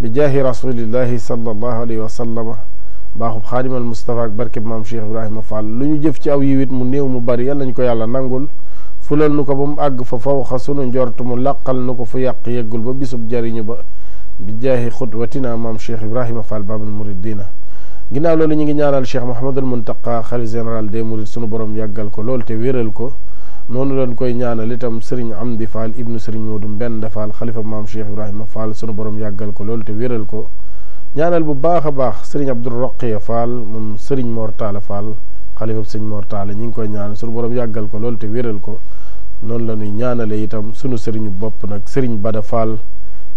bi jaahi rasulillahi sallallahu alayhi wa sallam baaxub xaadimal Mustafa ak barkeb maam Cheikh Ibrahima Fall lu ñu jëf ci aw yiwit mu néew mu bari yàlla nañ ko yàlla nangul fulal nu ko ba mu àgg fa fawxa sunu njort mu laqal nu ko fu yàq yeggul ba bisub jariñu ba bi jaahi xutwatina maam Cheikh Ibrahima Fall babul muridina ginnaaw loolu ñu ngi ñaanal Cheikh Mouhamadul Muntaqa xalif général des mourides sunu borom yàggal ko lool te wéral ko noonu leen koy ñaanal itam Serigne Amdi Fall ibnu Serigne Modou Mbenda Fall xalifa maam Cheikh Ibrahima Fall sunu borom yàggal ko lool te wéral ko ñaanal bu baax a baax Serigne Abdou Roqiya Fall moom Serigne Mortala Fall xalifa Serigne Mortala ñi ngi koy ñaanal sunu borom yàggal ko lool te wéral ko noonu la ñuy ñaanale itam sunu Serigne bopp nag Serigne Bada Fall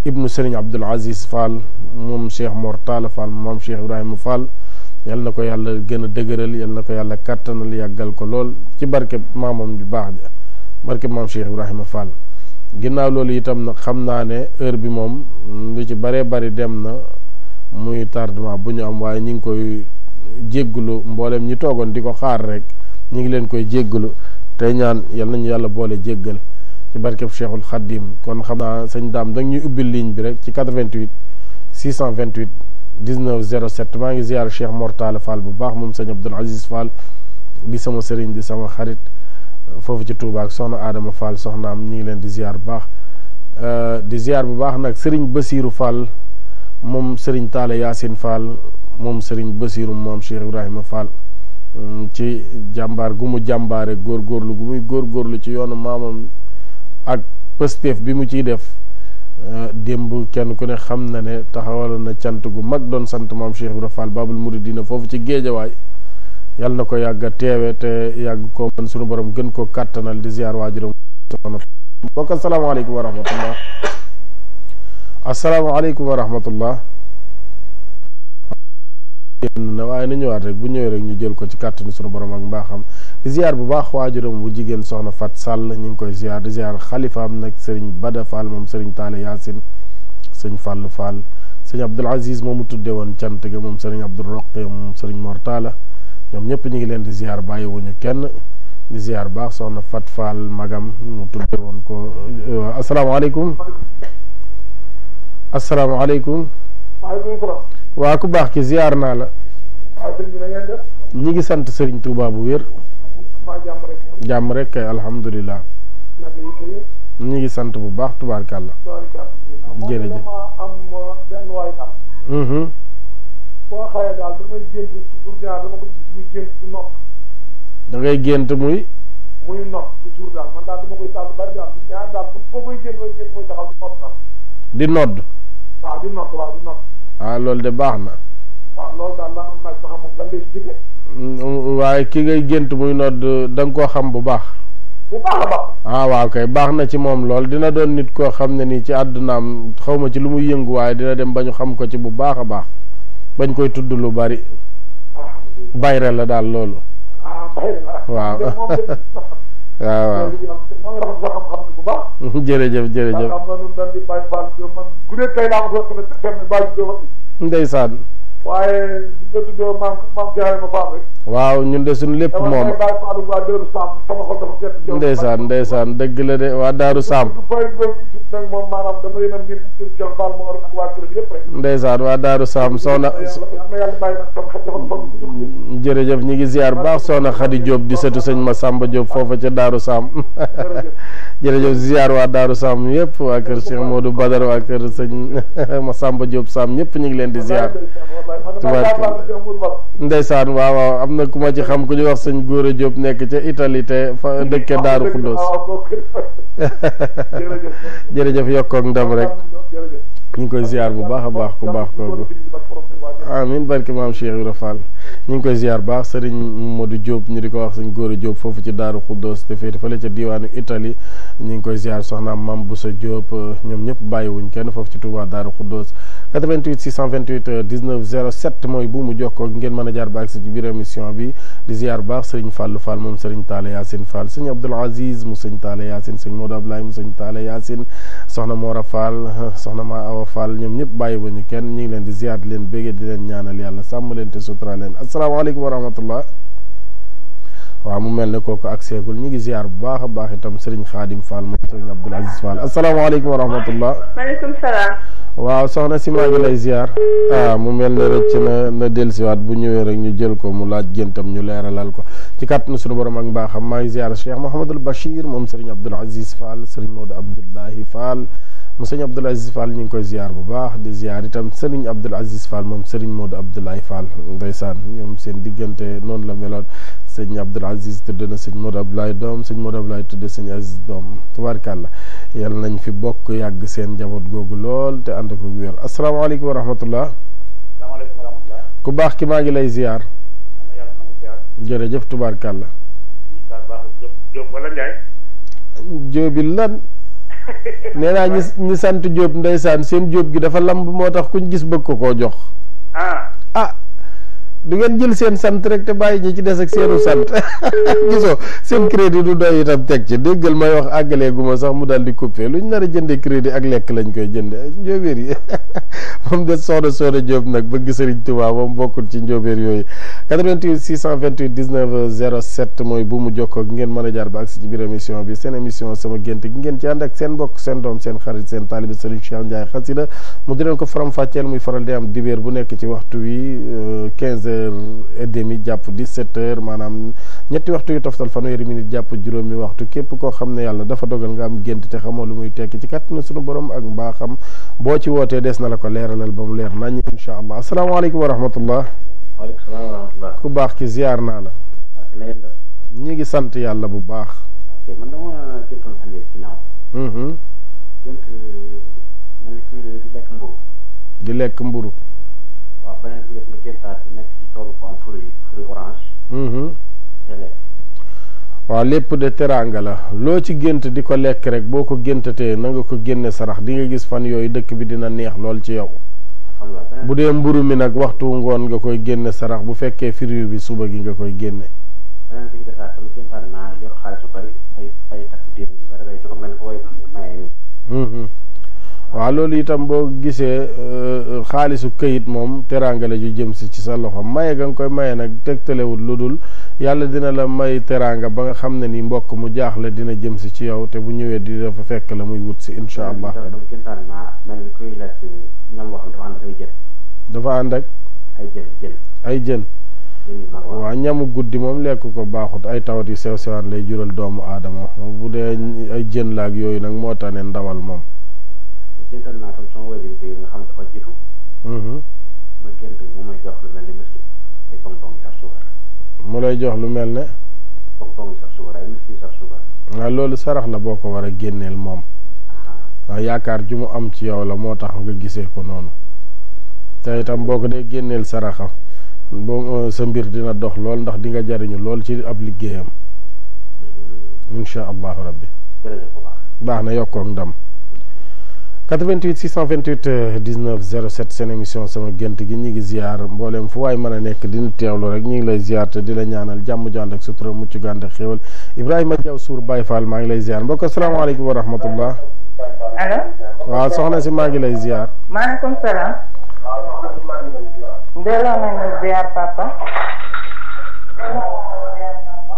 ibnu Serigne Abdoul Aziz Fall moom Cheikh Mortala Fall moom Cheikh Ibrahima Fall yal na ko yàlla gën a dëgëral yal na ko yàlla kàttanal yàggal ko lool ci barkeb maamam ju baax ja barkeb maam Cheikh Ibrahima Fall ginnaaw loolu itam nag xam naa ne heure bi moom lu ci baree bari dem na muy tardement bu ñu am waaye ñi ngi koy jéggulu mboolem ñi toogoon di ko xaar rek ñi ngi leen koy jéggulu tey ñaan yal nañu yàlla boole jéggal ci barkeb Cheikhul Khadim kon xam naa sëñ daam da ñuy ubbil ligne bi rek ci 88 628 19 07 maa ngi ziar Cheikh Mortala Fall bu baax moom sëñ Abdoul Aziz Fall di sama sëriñ di sama xarit foofu ci Touba ak soxna Adama Fall soxnaam ñi ngi leen di ziar bu baax di ziar bu baax nag sëriñ Basiru Fall moom sëriñ Talla Yacine Fall moom sëriñ Basiru moom Cheikh Ibrahima Fall ci jàmbaar gu mu jàmbaare góorgóorlu gu muy góorgóorlu ci yoonu maamam ak pësteef bi mu ciy def démb kenn ku ne xam na ne taxawal na cant gu mag doon sant maam Cheikh Ibrahima Fall babul muridina foofu ci géejawaay yàlla na ko yàgg a teewe te yàgg ko man sunu borom gën ko kàttanal di ziar waajuram mbokk asalaamaaleykum wa rahmatullah asalaamaaleykum wa rahmatullah na waaye na ñëwaat rek bu ñëwee rek ñu jël ko ci kàttanu sunu borom ak mbaaxam di ziar bu baax waajuram bu jigéen soxna Fat Sall ñu ngi koy ziar di ziar xalifaam nag sëriñ Bada Fall moom sëriñ Talla Yacine sëñ Fall Fall sëñ Abdoul Aziz moomu tudde woon cant ga moom sëriñ Abdou Roqe moom sëriñ Mortala ñoom ñëpp ñu ngi leen di ziar bàyyiwuñu kenn di ziar baax soxna Fat Fall magam mu tudde woon ko asalaamaaleykum asalaamaaleykum waa ku baax ki ziar naa la ñi ngi sant Serigne Touba bu wér jàmm rek kay alhamdulilah ñi ngi sant bu baax tubaarkàlla jërëjëf da ngay gént muy di nodd ah loolu de baax na waaye ki ngay gént muy nodd da nga koo xam bu baax ah waaw kay baax na ci moom lool dina doon nit koo xam ne nii ci àddunaam xaw ma ci lu muy yëngu waaye dina dem ba ñu xam ko ci bu baax a baax bañ koy tudd lu bari bayre la daal loolu waaw waaw jërëjëf jërëjëf ndeysaan waaye nga tuddoo maam Ibrahima Fall rek waaw ñun de suñu lépp moom ndeysaan ndeysaan dëgg la de waa Daaru Saam ndeysaan waa Daaru Saam soxna jërëjëf ñi ngi ziar baax soxna Xadi Diop di sëtu sëñ Masamba Diop foofa ca Daaru Saam jërëjëf ziar waa Daaru Saam yëpp waa kër Cheikh Modou Badar waa kër sëñ Masamba Diop Saam ñëpp ñu ngi leen di ziar ndeysaan waaw waaw am na ku ma ci xam ku ñu wax sëñ Góora Diop nekk ca Italie te fa dëkke Daaru Xuddoos jërëjëf yokkoog ndam rek ñu ngi koy ziar bu baax a baax ku baax kooku amin barke maam Cheikh Ibra Fall ñu ngi koy ziar baax sëriñ Modou Diop ñu di ko wax sëñ Góora Diop foofu ci Daaru Xuddoos te féete fële ca diwaanu Italie ñu ngi koy ziar soxnaam Mam Boussa Diop ñoom ñëpp bàyyiwuñ kenn foofu ci Touba Daaru Xuddoos 88 628 19 07 mooy bu mu jokkoo ngeen mën a jaar ba agsi ci biir émission bi di ziar baax sëriñ Fallou Fall moom sëriñ Talla Yacine Fall sëñ Abdoul Aziz mu sëñ Talla Yacine sëñ Modou Ablaye mu sëñ Talla Yacine soxna Mora Fall soxna Ma Awa Fall ñoom ñëpp bàyyiwuñu kenn ñu ngi leen di ziar di leen béggee di leen ñaanal yàlla sàmm leen te sutura leen asalaamaaleykum wa rahmatullah waaw mu mel ne kooku ak seegul ñu ngi ziar bu baax a baax itam Serigne Khadim Fall moom Serigne Abdoul Aziz Fall asalaamaaleykum wa rahmatullah. maaleykum salaam. waaw soxna si maa ngi lay ziar. mu mel ne rëcc na dellusiwaat bu ñëwee rek ñu jël ko mu laaj géntam ñu leeralal ko ci kàttanu suñu borom ak mbaaxam maa ngi ziar Cheikh Mouhamadul Bachir moom Serigne Abdoul Aziz Fall Serigne Maodo Abdoulahi Fall mu Serigne Abdoul Aziz Fall ñu ngi koy ziar bu baax di ziar itam Serigne Abdoul Aziz Fall moom Serigne Maodo Abdoulahi Fall ndeysaan ñoom seen diggante noonu la meloon. sëñ Abdoul Aziz tudd na sëñ Modou Abdoulaye doom sëñ Modou Abdoulaye tudd sëñ Aziz doom tubaarkàlla yàlla nañ fi bokk yàgg seen njaboot googu lool te ànd ko wér asalaamaaleykum wa rahmatullah. salaamaaleykum wa rahmatullah. ku baax ki maa ngi lay ziar. jërëjëf tubaarkàlla. Diop wala Ndiaye. Diop lan nee naa ñi sant Diop ndeysaan seen Diop gi dafa lamb moo tax kuñ gis bëgg ko koo jox. du ngeen jël seen sant rek te bàyyi ñi ci des ak seenu sant gisoo seen crédit du doy itam teg ci déggal may wax àggalee gu ma sax mu daal di coupé luñ nar a jënde crédit ak lekk lañ koy jënde njóobéer yi moom de soxna Diop nag bëgg Serigne Touba moom bokkul ci njóobéer yooyu 88 628 19 07 mooy bu mu jokkoo gi ngeen mën a jaar ba agsi ci biir émission bi seen émission sama gént gi ngeen ci ànd ak seen mbokk seen doom seen xarit seen taalibe Serigne Cheikh Ndiaye Xasida mu di leen ko faram fàcceel muy faral di am dibéer bu nekk ci waxtu wi 15h30 jàpp 17h maanaam ñetti waxtu yu toftal fanweeri minute jàpp juróomi waxtu képp koo xam ne yàlla dafa dogal nga am gént te xamoo lu muy tekki ci kàttanu sunu borom ak mbaaxam boo ci wootee des na la ko leeralal ba mu leer nañ incha allah asalaamaaleykum wa rahmatullah. waaleykum salaam wa rahmatullah. ku baax ki ziar naa la. ñi ngi sant yàlla bu baax. ok man dama géntoon fan yii ginnaaw. gént mel ni di lekk mburu. di lekk mburu. waaw beneen bi def nga géntaat nekk ci toolu bu am fruit orange. waaw lépp de teraanga la loo ci gént di ko lekk rek boo ko géntatee na nga ko génne sarax di nga gis fan yooyu dëkk bi dina neex lool ci yow. bu dee mburu mi nag waxtu ngoon nga koy génne sarax bu fekkee fruit bi suba gi nga koy génne. beneen bi defaat tam géntaat naa yor xaalis bu bari ay takk démb yu bari day jox mel ni ko way maye nii. waaw loolu itam boo gisee xaalisu këyit moom teraanga la ju jëm si ci sa loxo maye ga nga koy maye nag tegtalewul lu dul yàlla dina la may teraanga ba nga xam ne ni mbokk mu jaaxle dina jëm si ci yow te bu ñëwee di dafa fekk la muy wut si incha allah. géntaat naa mel ni kuy lekk ñam boo xam dafa ànd ak ay jën. dafa ànd ak. ay jën. waaw ñamu guddi moom lekk ko baaxut ay tawat yu sew sewaan lay jural doomu aadama bu dee ay jën laak yooyu nag moo tax ne ndawal moom. géntal naa tam sama wajur bi nga xam dafa jiitu. ma gént mu may jox lu mel ni miski ay tong-tong yi saf suukar. mu lay jox lu mel ne. tong-tong yi saf suukar ay miski yi saf suukar. waaw loolu sarax la boo ko war a génneel moom. waaw yaakaar ju mu am ci yow la moo tax nga gisee ko noonu. te itam boo ko dee génneel saraxa boo sa mbir dina dox lool ndax di nga jariñu lool ci ab liggéeyam. incha allahu rabbi. jërëjëf bu baax na yokkoog ndam. 88 628 19 07 seen émission sama gént gi ñu ngi ziar mboolem fu waay mën a nekk dina teewlu rek ñu ngi lay ziar te di la ñaanal jàmm ju ànd ak sutura mucc gu ànd ak xéwal Ibrahima Diaw Sour Baye Fall maa ngi lay ziar mbokk asalaamaaleykum wa rahmatullah. allo. waaw soxna si maa ngi lay ziar. maaleykum salaam. delloo nañ la ziar papa.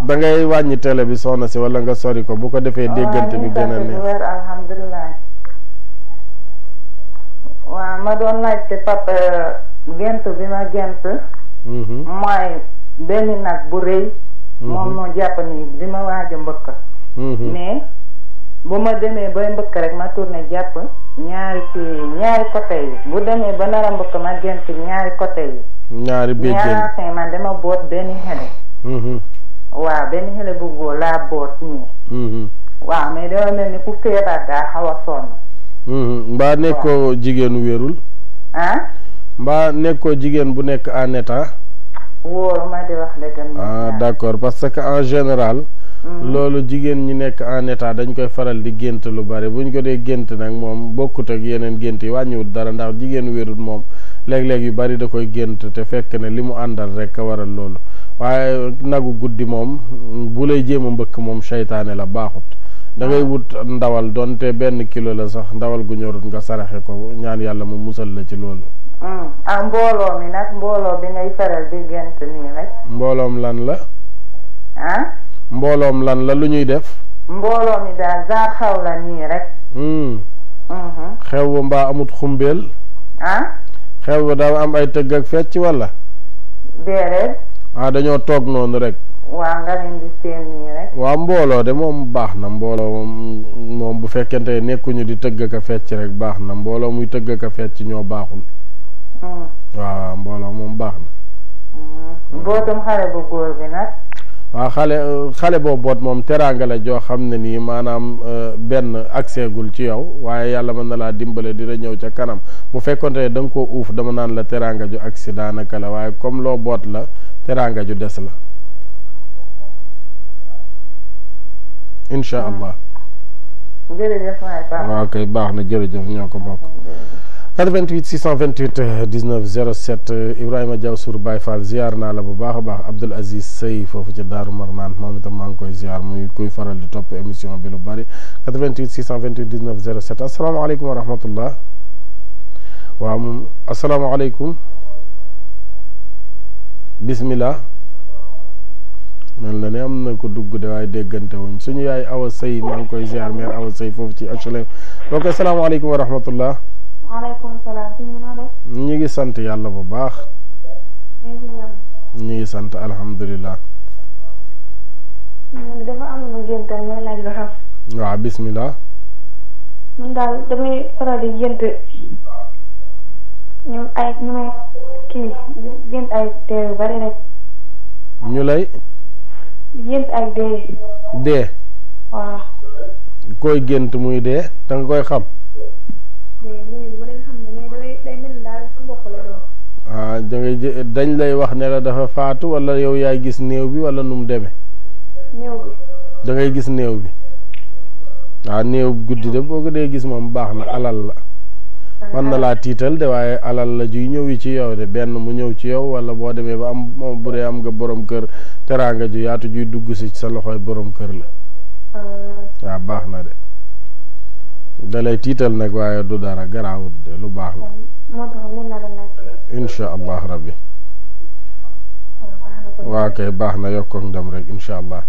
da ngay wàññi télé bi soxna si wala nga sori ko bu ko defee déggante bi gën a neex. alhamdulilah. waaw ma doon laajte papa gént bi ma gént. mooy benn nag bu rëy. moom moo jàpp ni bi ma waaj a mbëkk. mais bu ma demee bay mbëkk rek ma tourné jàpp ñaari côté yi bu demee ba nar a mbëkk ma gént ñaari côté yi. ñaari béjjén man dama boot benn xele. waaw benn xele bu góor laa boot nii. waaw mais dama mel ni ku feebar daa xaw a sonn. mbaa nekkoo jigéenu wérul. mbaa nekkoo jigéen bu nekk en état. wóoru ma di wax dëgg. d'accord parce que en général. loolu jigéen ñi nekk en état dañ koy faral di gént lu bari buñ ko dee gént nag moom bokkut ak yeneen gént yi wàññiwut dara ndax jigéenu wérul moom léeg-léeg yu bari da koy gént te fekk ne li mu àndal rek a waral loolu waaye nagu guddi moom bu lay jéem a mbëkk moom seytaane la baaxut. da ngay wut ndawal donte benn kilo la sax ndawal gu ñorut nga saraxe ko ñaan yàlla mu musal la ci loolu. mbooloo mi nag mbooloo bi ngay faral di gént nii rek. mbooloom lan la. ah. mbooloom lan la lu ñuy def. mbooloo mi daal zaar xaw la nii rek. xew ba mbaa amut xumbeel. ah. xew ba daa am ay tëgg ak fecc wala. déedéet. dañoo toog noonu rek. waa nga leen di seen nii rek. waaw mbooloo de moom baax na mbooloo moom bu fekkente nekkuñu di tëgg ka fecc rek baax na mbooloo muy tëgg ka fecc ñoo baaxul. waaw mbooloo moom baax na. mbootum xale bu góor bi nag. waaw xale boo boot moom teraanga la joo xam ne nii maanaam benn agseegul ci yow waaye yàlla mën na laa dimbale dina ñëw ca kanam bu fekkonte ne da nga koo uuf dama naan la teraanga ju agsi daanaka la waaye comme loo boot la teraanga ju des la incha allah. jërëjëf waay Pape. waaw kay baax na jërëjëf ñoo ko bokk. 88 628 19 07 Ibrahima Diaw Sour Baye Fall ziar naa la bu baax a baax Abdoul Aziz Sey foofu ci Daaru Marnaan moom itam maa ngi koy ziar muy kuy faral di topp émission bi lu bari 88 628 19 07 asalaamaaleykum wa rahmatullah. waaw moom asalaamaaleykum. bismillah. mel na ne am na ko dugg de waaye déggante wuñ suñu yaay Awa Sey maa ngi koy ziar mère Awa Sey foofu ci HLM donc asalaamaaleykum wa rahmatullah. maaleykum salaam. ñu ngi sant yàlla bu baax. ñu ngi sant alhamdulilah. dafa am lu ma géntal may laaj ba xam. waaw bismillah. man daal damay faral di gént ñu may kii gént ay dee yu bari rek. ñu lay. gént ay dee. dee. waaw. koy gént muy dee da nga koy xam. dañ lay wax ne la dafa faatu wala yow yaay gis néew bi wala nu mu demee. néew bi. da ngay gis néew bi. waaw néew guddi de boo ko dee gis moom baax na alal la. mën na laa tiital de waaye alal la juy ñëwi ci yow de benn mu ñëw ci yow wala boo demee ba am moom bu dee am nga borom kër teraanga ju yaatu juy dugg si sa loxoy borom kër la. waaw baax na de. da lay tiital nag waaye du dara garaawut de lu baax la. incha allah rabbi. waa kay baax na yokkoog ndam rek incha allah.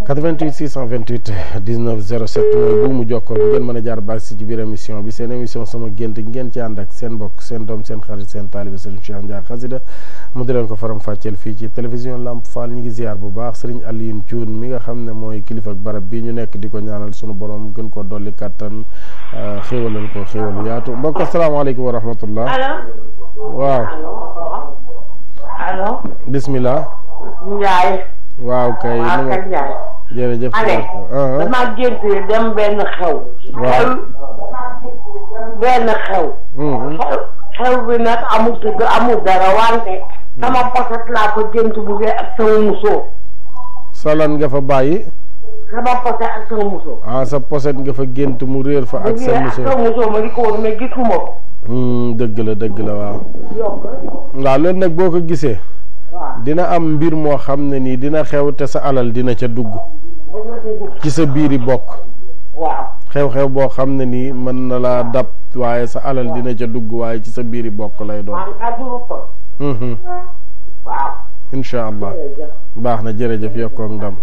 88 628 19 07 mooy bu mu jokkoo bi ngeen mën a jaar baag si ci biir émission bi seen émission sama gént ngeen ci ànd ak seen mbokk seen doom seen xarit seen taalibe Serigne Cheikh Ndiaye Xasida mu di leen ko faram fàcceel fii ci télévision Lamp Fall ñu ngi ziar bu baax Serigne Alioune Thioune mi nga xam ne mooy kilifa ak barab bii ñu nekk di ko ñaanal sunu borom gën ko dolli kattan xéewalal ko xéewalu yaatu mbokk asalaamaaleykum wa rahmatullah. allo. waaw. allo. bismillah. Ndiaye. waaw kay. waaw kay Ndiaye. jërëjëf. dama gént dem benn xew. waaw benn xew. xew bi nag amul tëgg amul dara wante. sama poset laa ko gént buggee ak sama musóor. salan nga fa bàyyi. sama poset ak sama musóor. sa poset nga fa gént mu réer fa ak sa musóor. ma di ko woon mais gisuma ko. dëgg la waaw. waaw loolu nag boo ko gisee. dina am mbir moo xam ne nii dina xew te sa alal dina ca dugg. ci sa biiri bokk. waaw. xew-xew boo xam ne nii mën na laa dab waaye sa alal dina ca dugg waaye ci sa biiri bokk lay doon. waaw. incha allah baax na jërëjëf yokkoog ndam.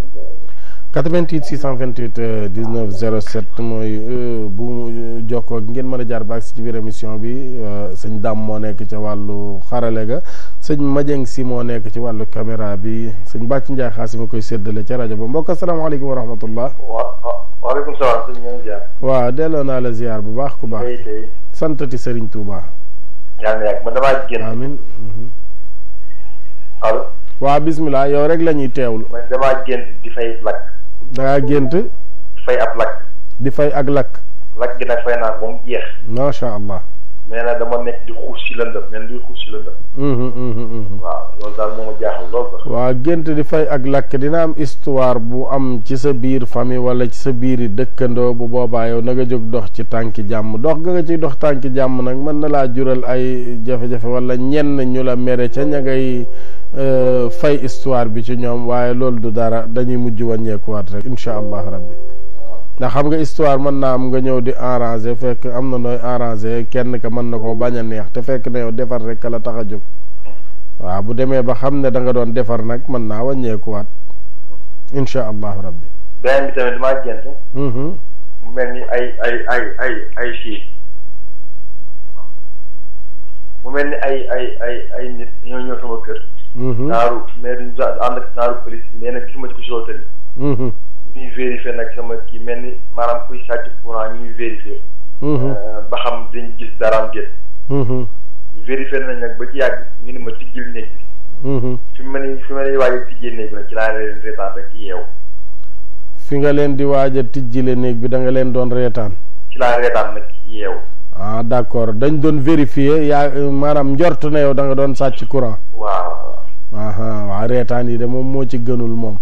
88 628 19 07 mooy bu jokkoo ngeen mën a jaar baag si ci biir émission bi sëñ Dam moo nekk ca wàllu xarale ga sëñ Madieng si moo nekk ci wàllu caméra bi sëñ Bàcc Njaay xaasi ma koy séddale ca rajo ba mbokk asalaamaaleykum wa rahmatullah. waaleykum salaam sëñ ñoom ziar. waaw delloo naa la ziar bu baax ku baax. tey santati Serigne Touba. yaa ngi yàgg man damaa génn. amiin. allo. waaw bismillah yow rek la ñuy teewlu. man damaa génn di fay lakk. da ngaa gént. fay ab lakk. di fay ak lakk. lakk gi nag fay naa ba mu jeex. macha allah. mais nag dama nekk di xuus si lëndëm mais di xuus si lëndëm. waaw loolu daal moo ma jaaxal lool sax. waaw gént di fay ak lakk dina am histoire bu am ci sa biir famille wala ci sa biiri dëkkandoo bu boobaa yow na nga jóg dox ci tànki jàmm dox ga nga ciy dox tànki jàmm nag mën na laa jural ay jafe-jafe wala ñenn ñu la mere ca ña ngay fay histoire bi ci ñoom waaye loolu du dara dañuy mujj wàññeekuwaat rek incha allah rabbi ndax xam nga histoire mën naa am nga ñëw di arranger fekk am na nooy arranger kenn ka mën na ko bañ a neex te fekk na yow defar rek ka la tax a jóg waaw bu demee ba xam ne da nga doon defar nag mën naa wàññeekuwaat incha allahu rabbi. beneen bi tamit damaa gént. mu mel ni ay fii mu mel ni ay nit ñoo ñëw sama kër. naaru mais duñ ànd ak naaru police mais nag gisuma ci ko soo tëli. ñuy vérifier nag sama kii mel ni maanaam kuy sàcc courant ñuy vérifier. ba xam dañ gis daraam génn. vérifier nañ nag ba ci yàgg ñu ne ma tijjil néeg bi. fi ma ni waaj a tijjee néeg bi nag ci laa leen reetaan rek yeewu. fi nga leen di waaj a tijjile néeg bi da nga leen doon reetaan. ci laa reetaan nag yeewu. ah d'accord dañ doon vérifier maanaam njort na yow da nga doon sàcc courant. waaw. waaw reetaan yi de moom moo ci gënul moom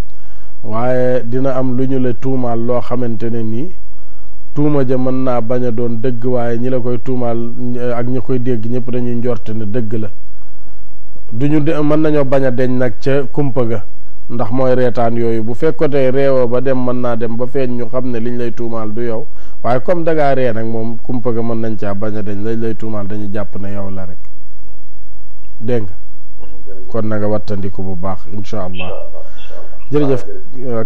waaye dina am lu ñu la tuumaal loo xamante ne nii tuuma ja mën naa bañ a doon dëgg waaye ñi la koy tuumaal ak ñi koy dégg ñëpp dañuy njort ne dëgg la mën nañoo bañ a deñ nag ca kumpa ga ndax mooy reetaan yooyu bu fekkotee réewoo ba dem mën naa dem ba feeñ ñu xam ne liñ lay tuumaal du yow waaye comme dangaa ree nag moom kumpa ga mën nañ caa bañ a deñ lañ lay tuumaal dañuy jàpp ne yow la rek dégg nga kon na nga wattandiku bu baax incha allah jërëjëf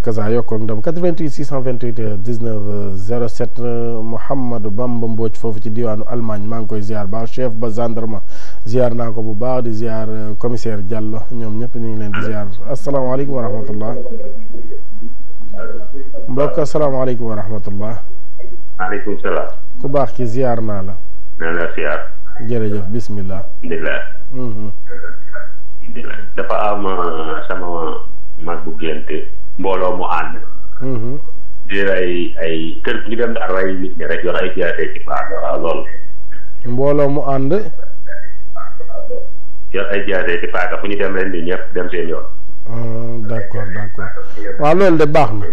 kasa yokkoog ndam 88 628 19 07 Mouhamadou Bamba Mbodj foofu ci diwaanu Allemagne maa ngi koy ziar baax chef ba gendarme ziar naa ko bu baax di ziar commissaire Diallo ñoom ñëpp ñu ngi leen di ziar asalaamaaleykum wa rahmatullah mbokk asalaamaaleykum wa rahmatullah maaleykum salaam ku baax ki ziar naa la na la ziar jërëjëf bismillah dafa am sama mag bu gént mbooloo mu ànd di rey ay kër gi ñu dem daal rey nit ñi rek yor ay jaasee ci paaka waaw loolu mbooloo mu ànd yor ay jaasee ci paaka fu ñu dem ren di ñëpp dem seen yoon d'accord waaw loolu de baax na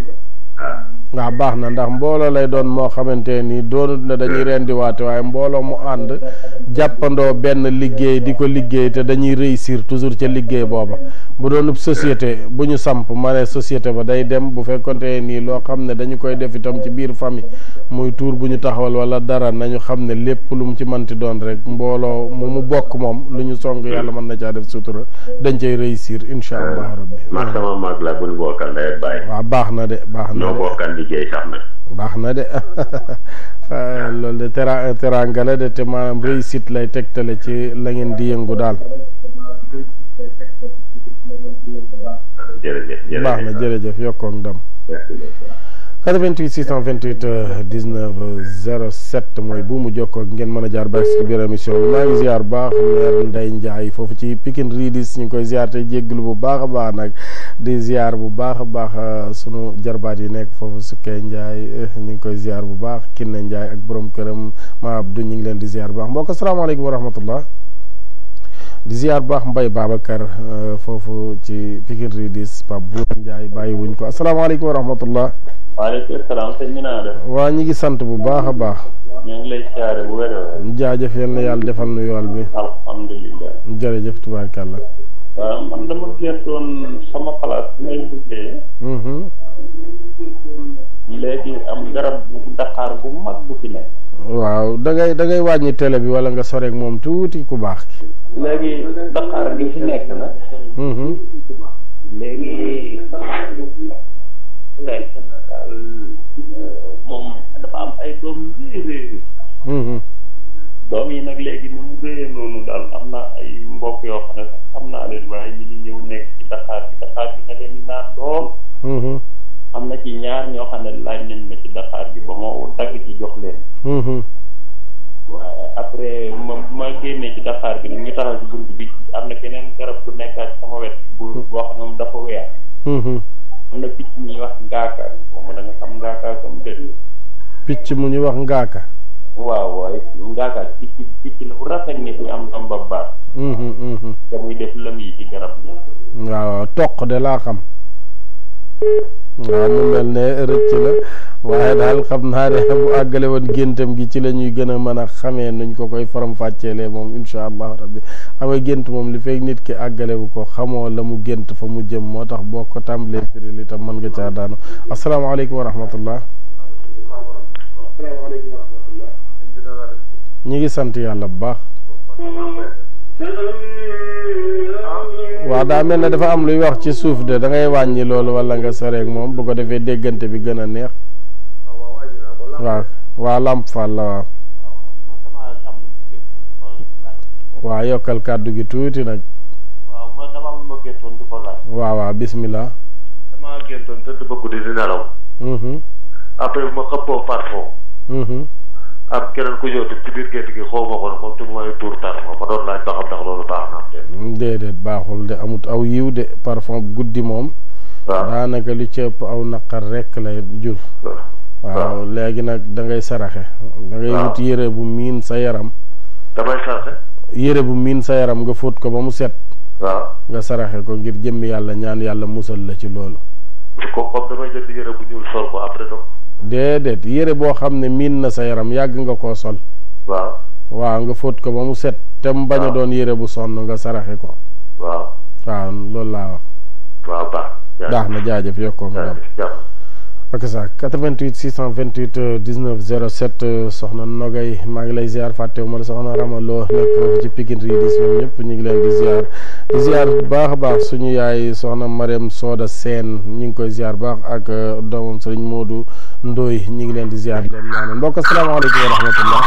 waaw baax na ndax mbooloo lay doon moo xamante ni doonut ne dañuy rendi waate waaye mbooloo mu ànd jàppandoo benn liggéey di ko liggéey te dañuy réussir toujours ca liggéey booba bu doonub société bu ñu samp ma ne société ba day dem bu fekkonte nii loo xam ne dañu koy def itam ci biir famille muy tuur bu ñu taxawal wala dara nañu xam ne lépp lu mu ci manti doon rek mbooloo mu bokk moom lu ñu song yàlla mën na caa def sutura dañ cay réussir incha allah rabbi man sama mag la bu ñu bokkal ndey bàyyi waaw baax na de ñoo bokkal liggéey sax na baax na de loolu de teraanga la de te maanaam réussite lay tegtale ci la ngeen di yëngu daal jërëjëf baax na jërëjëf yokkoog ndam 88 628 19 07 mooy bu mu jokkoo ngeen mën a jaar baax ci biir émission bi maa ngi ziar baax maire Ndeye Ndiaye foofu ci Pikine Ridis ñu ngi koy ziar tey jégglu bu baax a baax nag di ziar bu baax a baax sunu jarbaat yi nekk foofu Sukkee Ndiaye ñu ngi koy ziar bu baax Kinne Ndiaye ak borom këram ma Abdou ñu ngi leen di ziar bu baax mbokk asalaamaaleykum wa rahmatullah di ziar bu baax Mbaye Babacar foofu ci Pikine Ridis Pape Bour Ndiaye bàyyi wuñ ko asalaamaaleykum wa rahmatullah waaleykum salaam sëñ bi naa def. waa ñi ngi sant bu baax a baax. ñu ngi lay siyaare bu wér. jaajëf yal na yàlla defal nu yool bi. alhamdulilah. jërëjëf tubaarkàlla. waaw man dama géntoon sama place bi may liggéeyee. léegi am garab bu Dakar bu mag bu fi nekk. waaw da ngay wàññi télé bi wala nga soreeg moom tuuti ku baax ki. léegi Dakar gi fi nekk na. léegi. moom dafa am ay doom yu réy doom yi nag léegi ni mu réyee noonu daal am na ay mbokk yoo xam ne sax xam naa leen waaye ñi ngi ñëw nekk ci Dakar bi nag ñu naan doom am na ci ñaar ñoo xam ne laaj nañ ma ci Dakar bi ba moo dagg ci jox leen waaye après ma génnee ci Dakar bi nag ñu taxaw ci bunt bi am na keneen garab bu nekkaat sama wet bu boo xam ne moom dafa weex am na picc mu ñuy wax ngaaka moom da nga xam ngaaka comme dëgg. picc mu ñuy wax ngaaka. waaw waaye ngaaka picc la bu rafet nit ñi am ba baax. te muy def lëm yi ci garab ñi. waaw toq de laa xam. waaw mu mel ne rëcc la waaye daal xam naa ne bu àggale woon géntam gi ci la ñuy gën a mën a xamee nuñ ko koy faram-fàcceelee moom incha allah rabbi xam nga gént moom li fekk nit ki àggalewu ko xamoo la mu gént fa mu jëm moo tax boo ko tàmbalee firi li tam mën nga caa daanu asalaamaaleykum wa rahmatullah ñi ngi sant yàlla bu baax waaw daa mel ne dafa am luy wax ci suuf de da ngay wàññi loolu wala nga soreek moom bu ko defee déggante bi gën a neex waaw Lamp Fall la waaw waaw yokkal kàddu gi tuuti nag waaw bismillah damaa géntoon tëdd ba guddi di nelaw après ma xëppoo parfum am keneen ku ñëw ci biir gént gi xaw ma ko moom te mu may tuur parfum ma doon laaj ba xam ndax loolu baax na am déedéet baaxul de amut aw yiw de parfum guddi moom daanaka li ci ëpp aw naqar rekk lay jur waaw léegi nag da ngay saraxe da ngay wut yére bu miin sa yaram damay saraxe yére bu miin sa yaram nga fóot ko ba mu set nga saraxe ko ngir jëmmi yàlla ñaan yàlla musal la ci loolu ko comme damay jënd yére bu ñuul sol ko après donc déedéet yére boo xam ne miin na sa yaram yàgg nga koo sol waaw nga fóot ko ba mu set te mu bañ a doon yére bu sonn nga saraxe ko waaw loolu laa wax baax na jaajëf yokkoo nga dem ok ça 88 628 19 07 soxna Nogay maa ngi lay ziar fàttewu ma la soxna Ramaloo nekk foofu ci Pikine Ridis ñoom ñëpp ñu ngi leen di ziar bu baax a baax suñu yaay soxna Mariam Soda Seen ñu ngi koy ziar baax ak doomam sëriñ Modou Ndoy ñu ngi leen di ziar leen ñaanal mbokk asalaamaaleykum wa rahmatullah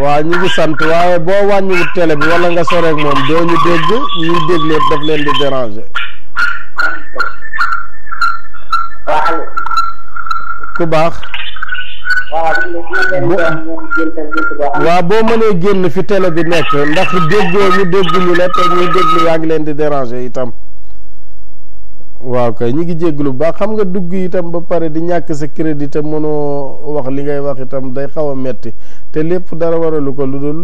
waaw ñu ngi sant waaye boo wàññiwut télé bi wala nga soreek moom doo ñu dégg ñuy dégleet daf leen di déranger ku baax waaw boo mënee génn fi télé bi nekk ndax déggoo ñu dégguñu la te ñuy déglu yaa ngi leen di déranger itam waaw kay ñi ngi jégglu baax xam nga dugg itam ba pare di ñàkk sa crédit te mënoo wax li ngay wax itam day xaw a metti te lépp dara waralu ko lu dul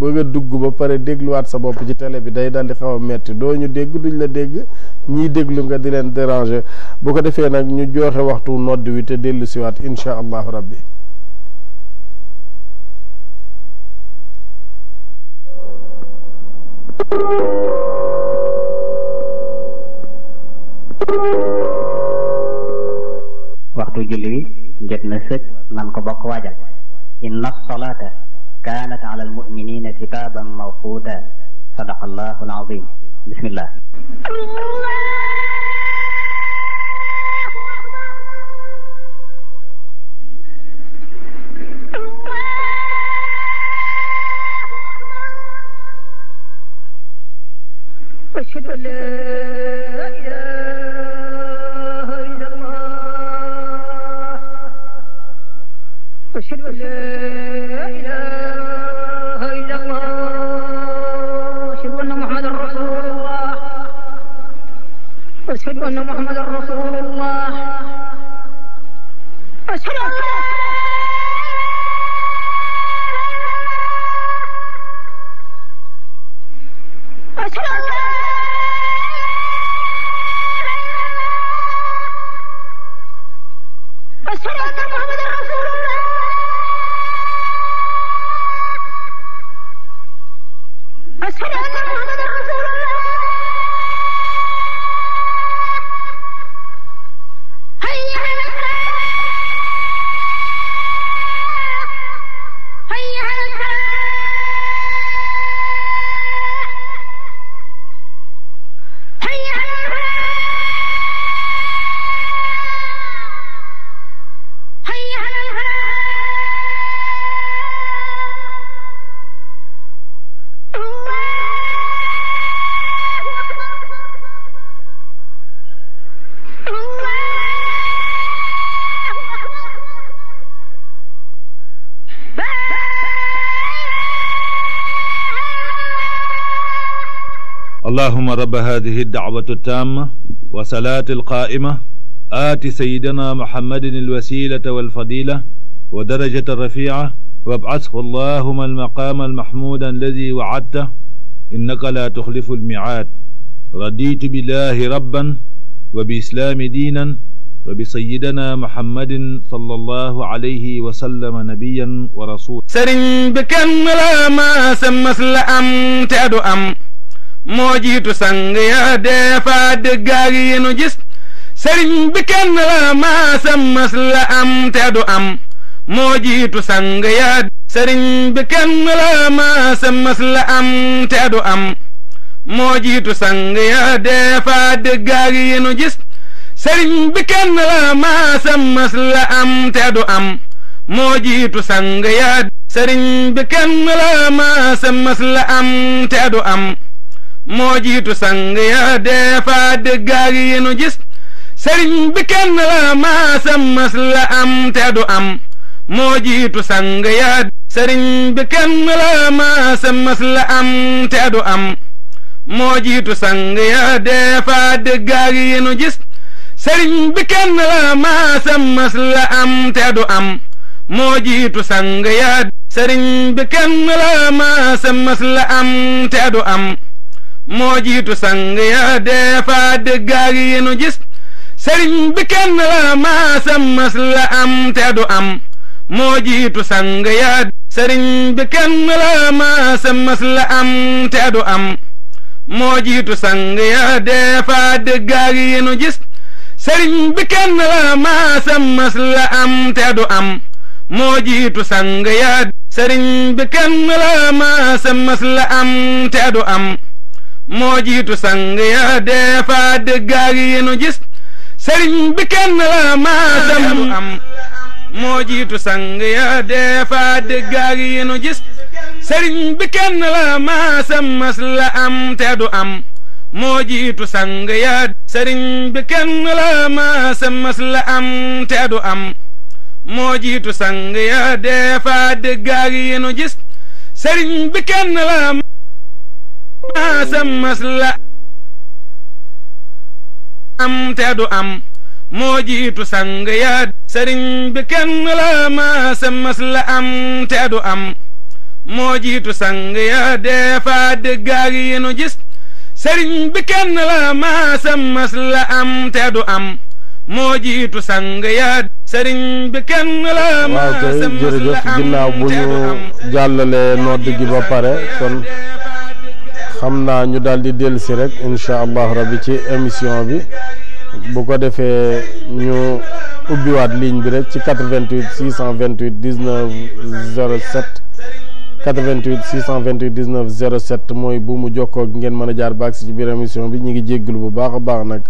bëgg a dugg ba pare dégluwaat sa bopp ci télé bi day dal di xaw a metti doo ñu dégg duñ la dégg ñiy déglu nga di leen déranger bu ko defee nag ñu joxe waxtu nodd wi te dellu siwaat insha allahu rabbi waxtu julli wi jot na sëkk nan ko bokk waajal inna salata kanat ala almuminina kitaban mawquta sadaqa allahu alazim bismillah أشهد أن لا إله إلا الله أشهد أن لا إله إلا الله أشهد أن محمدا رسول الله أشهد أن محمدا رسول الله أشهد أن أشهد أن أشهد أن محمدا رسول الله أشهد أن محمدا رسول الله هيا على الصلاة هيا على الصلاة هيا على الفلاح هيا على الفلاح اللهم رب هذه الدعوة التامة وصلاة القائمة آت سيدنا محمد الوسيلة والفضيلة ودرجة الرفيعة وابعثه اللهم المقام المحمود الذي وعدته إنك لا تخلف الميعاد رضيت بالله ربا وبإسلام دينا وبسيدنا محمد صلى الله عليه وسلم نبيا ورسولا سرين بكن لا ما سمس لأم تأدو أم moo jiitu sang ya dee fa dëggaag yi nu gis sëriñ bi kenn la maasam mas la am te du am moo jiitu sang ya sëriñ bi kenn la maasam mas la am te du am moo jiitu sang ya defa dëggaag yi nu gis sëriñ bi kenn la maasam mas la am te du am moo jiitu sang ya sëriñ bi kenn la maasam mas la am te du am moo jiitu sang ya defa dëggaag yi nu gis sëriñ bi kenn la maasam mas la am te du am moo jiitu sang ya sëriñ bi kenn la maasam mas la am te du am moo jiitu sang ya defa dëggaag yi nu gis sëriñ bi kenn la maasam mas la am te du am moo jiitu sang ya sëriñ bi kenn la maasam mas la am te du am moo jiitu sang ya defa dëggaag yi nu gis sëriñ bi kenn la maasam mas la am te du am moo jiitu sang ya sëriñ bi kenn la maasam mas la am te du am moo jiitu sang ya defa dëggaag yi nu gis sëriñ bi kenn la maasam mas la am te du am moo jiitu sang ya sëriñ bi kenn la maasam mas la am te du am moo jiitu sang ya defa dëggaag yi nu gis sëriñ bi kenn la maasam am moo jiitu sang ya defa dëggaag yi nu gis sëriñ bi kenn la maasam mas la am te du am moo jiitu sang ya sëriñ bi kenn la maasam mas la am te du am moo jiitu sang ya defa dëggaag yi nu gis sëriñ bi kenn la maasam mas la am te du am moo jiitu sang ya sëriñ bi kenn la maasam mas la am te du am moo jiitu sang ya defa dëggaag yi nu gis sëriñ bi kenn la maasam mas la am te du am moo jiitu sang ya sëriñ bi kenn la maasam mas la am ginnaaw bu ñu jàllale nodd gi ba pare kon xam naa ñu daal di dellusi rek incha allah rabbi ci émission bi bu ko defee ñu ubbiwaat ligne bi rek ci 88 628 19 07 88 628 19 07 mooy bu mu jokkoo ngeen mën a jaar baag si ci biir émission bi ñu ngi jégglu bu baax a baax nag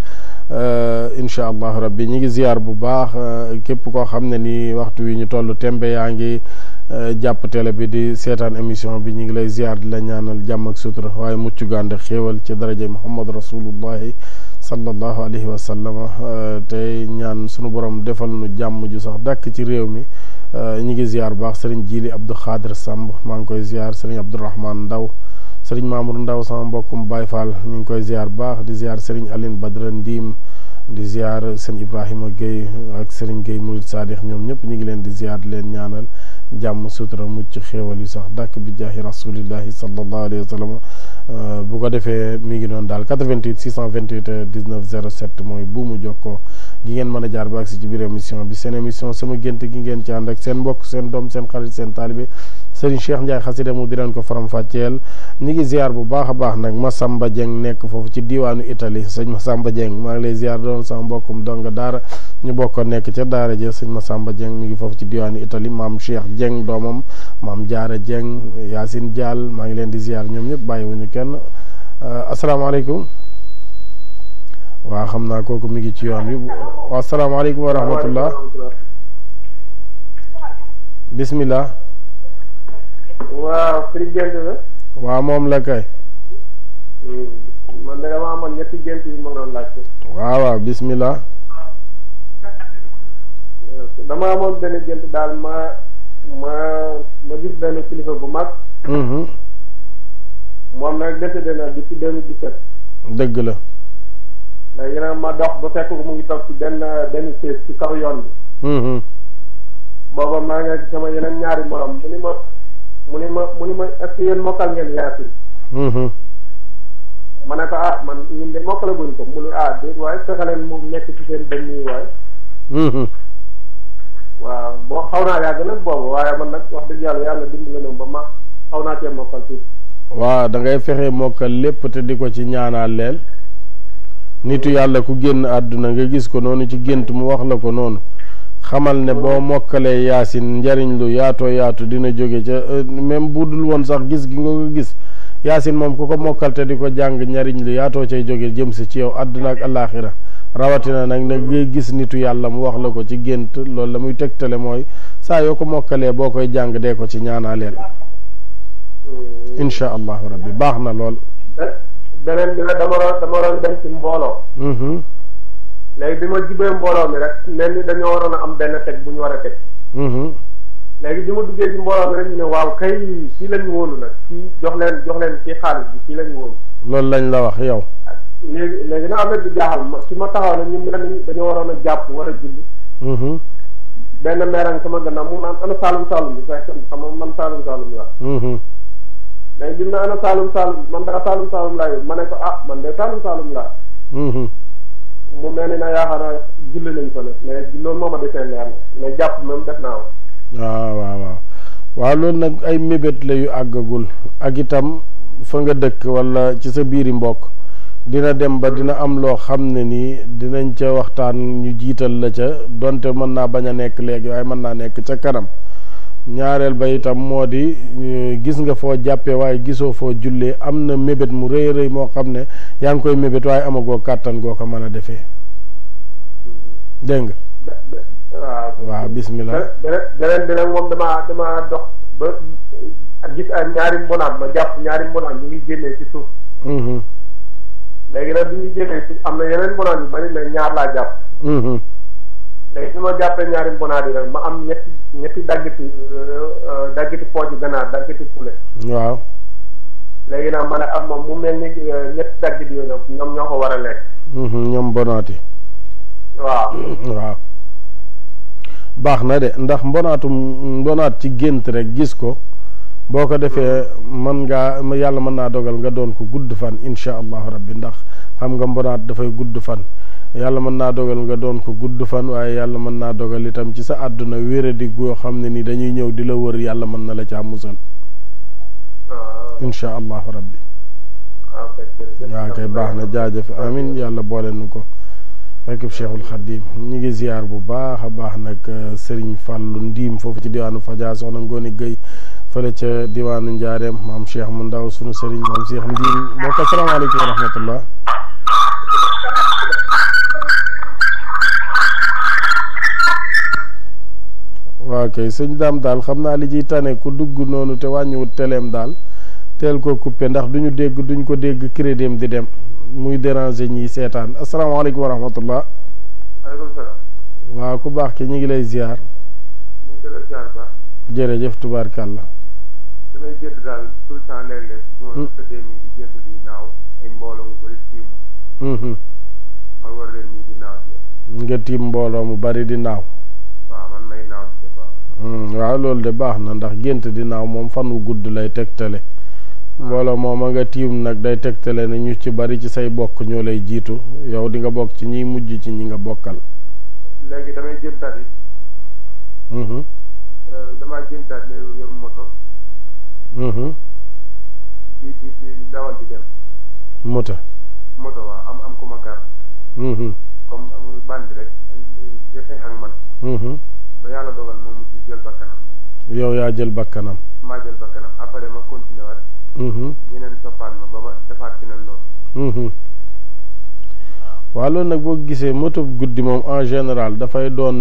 incha allah rabbi ñu ngi ziar bu baax képp koo xam ne ni waxtu wi ñu toll tembe yaa ngi jàpp télé bi di seetaan émission bi ñu ngi lay ziar di la ñaanal jàmm ak sutura waaye mucc gànd xéewal ci daraja muhammad rasulullahi sallallahu alayhi wa sallam tey ñaan sunu borom defal nu jàmm ju sax dàkk ci réew mi ñu ngi ziar bu baax sëriñ Jili Abdou Khadir Samb maa ngi koy ziar sëriñ Abdourahman Ndaw sëriñ Mamour Ndaw sama mbokkum Baye Fall ñu ngi koy ziar bu baax di ziar sëriñ Aline Badra Ndim di ziar sëñ Ibrahima Gueye ak sëriñ Gueye Murid Sadix ñoom ñëpp ñu ngi leen di ziar di leen ñaanal jàmm sutura mucc xéewal yu sax dàkk bi jaahi rasulillahi sallallahu alayhi wa sallam bu ko defee mi ngi doon daal 88 628 19 07 mooy buumu jokkoo gi ngeen mën a jaar ba agsi ci biir émission bi seen émission sama gént gi ngeen ci ànd ak seen mbokk seen doom seen xarit seen taalibe Serigne Cheikh Ndiaye xasida mu di leen ko faram fàcceel ñi ngi ziar bu baax a baax nag Massamba Dieng nekk foofu ci diwaanu Italie sëñ Massamba Dieng maa ngi lay ziar doon sama mbokkum donga daara ñu bokk nekk ca daara ja sëñ Massamba Dieng mi ngi foofu ci diwaanu Italie maam Cheikh Dieng doomam maam Jaara Dieng Yacine Diall maa ngi leen di ziar ñoom ñëpp bàyyiwuñu kenn asalaamaaleykum waaw xam naa kooku mi ngi ci yoon bi waaw asalaamaaleykum wa rahmatullah bismillah waaw sëriñ gént la waaw moom la kay man da dama amoon ñetti gént yi ma doon laajte waaw waaw bismillah dama amoon benn gént daal ma gis benn kilifa bu mag moom nag décédé na depuis 2017 dëgg la léegi nag ma dox ba fekk ko mu ngi toog ci benn chaise ci kaw yoon bi booba maa ngi ak sama yeneen ñaari morom mu ni ma est-ce que yéen mokkal ngeen Yaasin ma ne ko man ñun de mokkala guñ ko mu ni déet waaye fexe leen mu nekk ci seen benn yi waay waaw boo xaw naa yàgg nag boobu waaye man nag wax dëgg yàlla dimbali na ba ma xaw naa cee mokkal tuuti waaw da ngay fexe mokkal lépp te di ko ci ñaanal leel nitu yàlla ku génn àdduna nga gis ko noonu ci gént mu wax la ko noonu xamal ne boo mokkalee yaasin njariñ lu yaatoo yaatu dina jóge ca même bu dul woon sax gis gi nga ko gis yaasin moom ku ko mokkal te di ko jàng njariñ lu yaatoo cay jóge jëm si ci yow àdduna ak alaaxira rawatina nag ngay gis nitu yàlla mu wax la ko ci gént loolu la muy tegtale mooy saa yoo ko mokkalee boo koy jàng dee ko ci ñaanaaleel insha allahu rabbi baax na lool. beneen bi nag dama waroon dem ci mbooloo. léegi bi ma jibee mbooloo mi rek mel ni dañoo waroon a am benn teg bu ñu war a teg. léegi bi ma duggee ci mbooloo mi rek ñu ne waaw kay fii lañu wóolu nag fii jox leen ci xaalis bi fii lañu wóolu. loolu lañ la wax yow. léegi nag affaire bi jaaxal ma fi ma taxaw nag ñu mel ni dañoo waroon a jàpp war a julli. benn meerang sama gannaaw mu naan ana Saalum bi fekk xam nga man Saalum bi wax. mais bi mu ne ana Saalum man dara Saalum laa ma ne ko man de Saalum laa. mu mel ni na yaakaar naa julli nañ ko nag mais loolu moo ma defee leer na mais jàpp même def naa ko. waaw loolu nag ay mébét la yu àggagul ak itam fa nga dëkk wala ci sa biiri mbokk dina dem ba dina am loo xam ne nii dinañ ca waxtaan ñu jiital la ca donte mën naa bañ a nekk léegi waaye mën naa nekk ca kanam. ñaareel ba itam moo di gis nga foo jàppee waaye gisoo foo jullee am na mébét mu rëy rëy moo xam ne yaa ngi koy mébét waaye amagoo kàttan goo ko mën a defee dégg nga. waaw bismillah. beneen bi nag moom damaa dox ba gis ay ñaari mbonaan ma jàpp ñaari mbonaan ñu ngi génnee ci suuf. léegi nag bi ñuy génnee ci am na yeneen mbonaan yu bari mais ñaar laa jàpp. léegi su ma jàppee ñaari mbonaat yi nag ma am ñetti daggiti pooju ganaar daggiti poulet. waaw. léegi nag ma ne am moom mu mel ni ñetti daggit yooyu nag ñoom ñoo ko war a lekk. ñoom mbonaat yi. waaw. baax na de ndax mbonaat ci gént rek gis ko boo ko defee yàlla mën naa dogal nga doon ko gudd fan insha allahu rabbi ndax xam nga mbonaat dafay gudd fan. yàlla mën naa dogal nga doon ko gudd fan waaye yàlla mën naa dogal itam ci sa àdduna wéradi goo xam ne ni dañuy ñëw di la wër yàlla mën na la caa musal insha allahu rabbi. waaw kay baax na jaajëf amin yàlla boole nu ko rekk Cheikhul Khadim ñi ngi ziyaar bu baax a baax nag Serigne Fallou Ndiim foofu ci diwaanu Fadia soxna Ngoni Gueye fële ca diwaanu Njaareem maam Cheikh mu ndaw sunu Serigne maam Cheikh Ndiim mbokk asalaamaaleykum wa rahmatullah. waaw kay sëñ daam daal xam naa li ciy tane ku dugg noonu te wàññiwut teleem daal teel ko coupé ndax duñ ko dégg crédit am di dem muy déranger ñiy seetaan asalaamaaleykum wa rahmatullah. waaleykum salaam. waaw ku baax ki ñu ngi lay ziar. ñu ngi lay ziar baax. jërëjëf tubaarkàlla. damay gént daal tout le temps léeg-léeg. bu ma tëddee nii di gént di naaw ay mbooloo mu bëri tiim. ma war leen nii di naaw. nga tiim mbooloo mu bari di naaw. waaw man may naaw ci baax. waaw loolu de baax na ndax gént di naaw moom fan wu gudd lay tegtale. mbooloo moom a nga tiim nag day tegtale ne ñu ci bari ci say bokk ñoo lay jiitu yow di nga bokk ci ñiy mujj ci ñi nga bokkal. léegi damay géntaat yi. damaa géntaat ne yor moto. di dawal di dem. moto waaw am ku ma kar. comme amul bandi rek di xeex ak man. ba yàlla dogal moom mu jël bakkanam. yow yaa jël bakkanam. maa jël bakkanam après ma continué waat. ñeneen toppaat ma ba ma defaat ci loolu. waaw loolu nag boo gisee moto guddi moom en général dafay doon